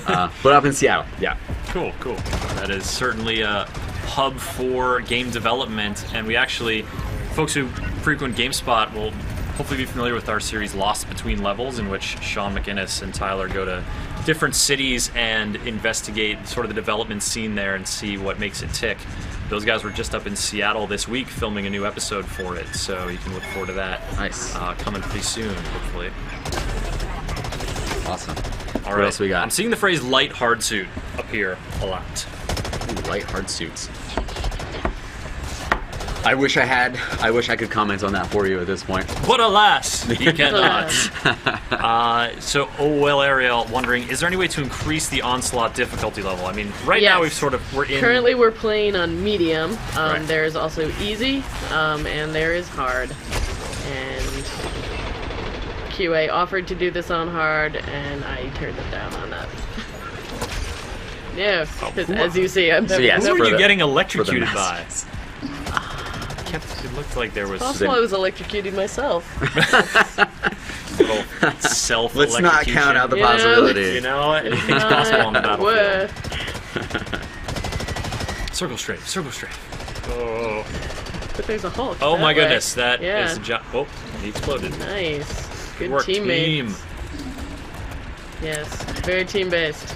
But up in Seattle, yeah. Cool. That is certainly a hub for game development, and we actually, folks who frequent GameSpot will hopefully be familiar with our series Lost Between Levels, in which Sean McInnes and Tyler go to different cities and investigate sort of the development scene there and see what makes it tick. Those guys were just up in Seattle this week filming a new episode for it, so you can look forward to that. Nice. Coming pretty soon, hopefully. Awesome. All What right. else we got? I'm seeing the phrase light hard suit appear a lot. Ooh, light hard suits. I wish I could comment on that for you at this point. But alas, you cannot. So, OL Ariel wondering, is there any way to increase the Onslaught difficulty level? I mean, right now Yes. we're in. Currently, we're playing on medium. Right. There is also easy, and there is hard. And QA offered to do this on hard, and I turned them down on that. Yeah, because as you see, I'm So yes, Who for are you the- getting for the electrocuted by? masses. It looked like there was possible I was electrocuted myself. little self. Let's not count out the Yeah. possibility. You know, anything's possible on the battlefield. Whoa. Circle strafe. Oh. But there's a Hulk. Oh that my way. goodness, that Yeah. is oh, he exploded. Nice. Good Work, teammates. team. Yes, very team-based.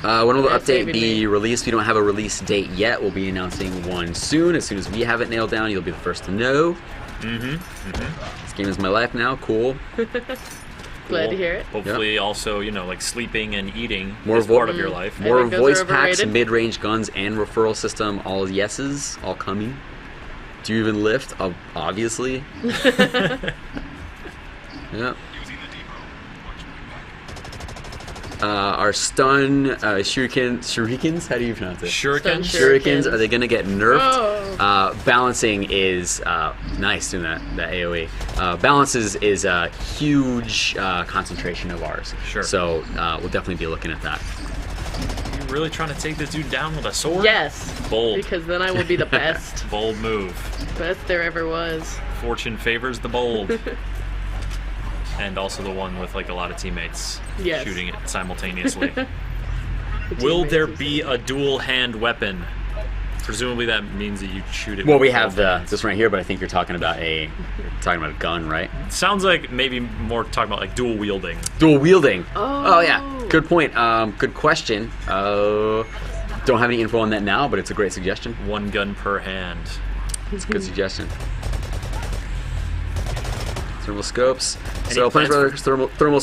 When will the That's update saving be me. released? We don't have a release date yet. We'll be announcing one soon. As soon as we have it nailed down, you'll be the first to know. This game is my life now. Cool. Glad to hear it. Hopefully, also, like sleeping and eating More is part of your life. I More think those voice are packs, overrated. mid-range guns, and referral system. All yeses. All coming. Do you even lift? Obviously. Yep. Our stun shurikens. How do you pronounce it? Shuriken. Stun Shurikens. Are they going to get nerfed? Oh. Balancing is nice doing that AOE. Balance is a huge concentration of ours. Sure. So we'll definitely be looking at that. You really trying to take this dude down with a sword? Yes. Bold. Because then I will be the best. Bold move. Best there ever was. Fortune favors the bold. And also the one with like a lot of teammates Yes. shooting it simultaneously. Will there be a dual hand weapon? Presumably that means that you shoot it. Well, with we have both hands. this right here, but I think you're talking about a gun, right? Sounds like maybe more talking about like dual wielding. Dual wielding. Oh. Yeah, good point. Good question. Don't have any info on that now, but it's a great suggestion. One gun per hand. It's a good suggestion. Thermal scopes. Any So Plants plans Brothers thermal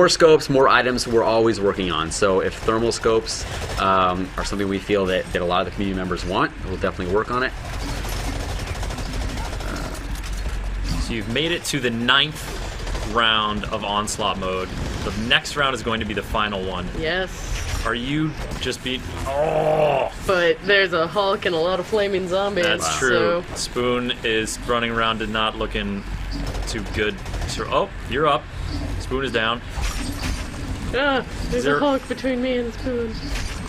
scopes, more items we're always working on. So if thermal scopes are something we feel that a lot of the community members want, we'll definitely work on it. So you've made it to the 9th round of Onslaught mode. The next round is going to be the final one. Yes. Are you just beat? Oh, But there's a Hulk and a lot of flaming zombies. that's true. So Spoon is running around and not looking too good. So, oh, you're up. Spoon is down. there's there- a Hulk between me and Spoon.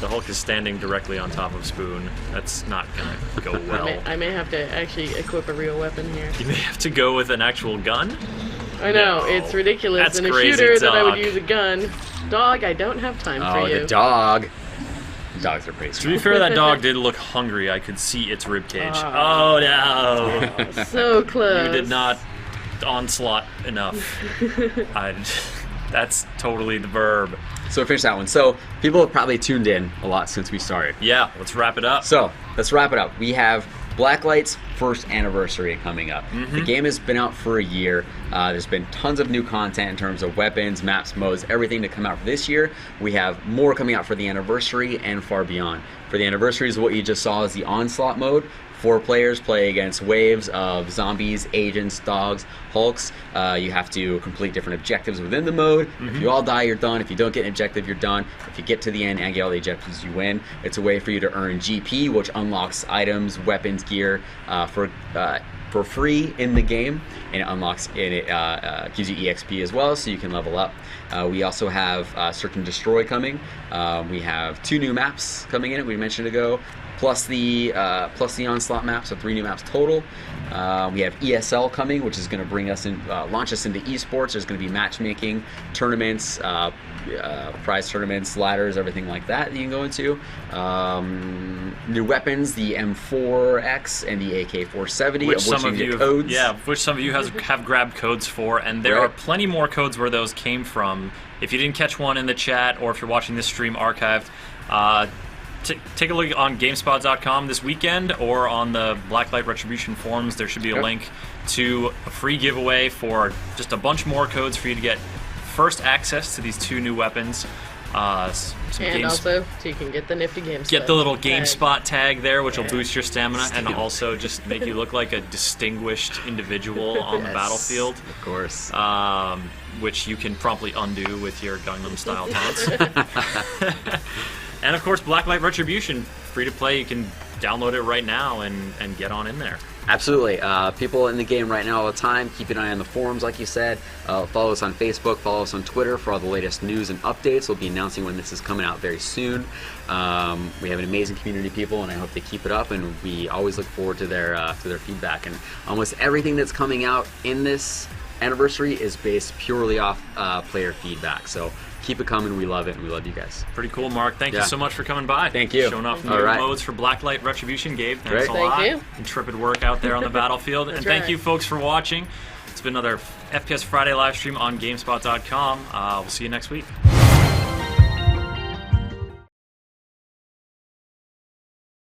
The Hulk is standing directly on top of Spoon. That's not gonna go well. I may have to actually equip a real weapon here. You may have to go with an actual gun. I know, No. it's ridiculous. That's In a crazy shooter that I would talk. use a gun. Dog, I don't have time Oh, for you. the dog. Dogs are pretty To be strong. fair, that dog did look hungry. I could see its ribcage. Ah. Oh no! So close. You did not onslaught enough. That's totally the verb. So finish that one. So people have probably tuned in a lot since we started. Yeah, let's wrap it up. So let's wrap it up. We have Blacklight's first anniversary coming up. The game has been out for a year. There's been tons of new content in terms of weapons, maps, modes, everything to come out for this year. We have more coming out for the anniversary and far beyond. For the anniversary is what you just saw is the Onslaught mode. 4 players play against waves of zombies, agents, dogs, hulks. You have to complete different objectives within the mode. If you all die, you're done. If you don't get an objective, you're done. If you get to the end and get all the objectives, you win. It's a way for you to earn GP, which unlocks items, weapons, gear for free in the game, and it unlocks and it gives you EXP as well, so you can level up. We also have Search and Destroy coming. We have 2 new maps coming in. We mentioned ago. Plus the Onslaught map, so 3 new maps total. We have ESL coming, which is going to bring us in, launch us into Esports. There's going to be matchmaking, tournaments, prize tournaments, ladders, everything like that you can go into. New weapons, the M4X and the AK-470, Which of some which you of can you, get codes. which some of you have grabbed codes for, and there Right. are plenty more codes where those came from. If you didn't catch one in the chat, or if you're watching this stream archived, take a look on GameSpot.com this weekend, or on the Blacklight Retribution forums. There should be a Yep. link to a free giveaway for just a bunch more codes for you to get first access to these 2 new weapons. Some And also, so you can get the nifty GameSpot. Get the little tag. GameSpot tag there, which will Yeah. boost your stamina and also just make you look like a distinguished individual on the Yes, battlefield, Of course. which you can promptly undo with your Gangnam Style taunts. And of course, Blacklight Retribution, free to play. You can download it right now and get on in there. Absolutely. People in the game right now all the time. Keep an eye on the forums, like you said. Follow us on Facebook. Follow us on Twitter for all the latest news and updates. We'll be announcing when this is coming out very soon. We have an amazing community of people, and I hope they keep it up. And we always look forward to their feedback. And almost everything that's coming out in this anniversary is based purely off player feedback. So Keep it coming. We love it, and we love you guys. Pretty cool, Mark. Thank you Yeah. so much for coming by. Thank you. Showing off All new right. modes for Blacklight Retribution, Gabe. Thanks Great. a Thank lot. you. Intrepid work out there on the battlefield. And thank right. you, folks, for watching. It's been another FPS Friday live stream on GameSpot.com. We'll see you next week.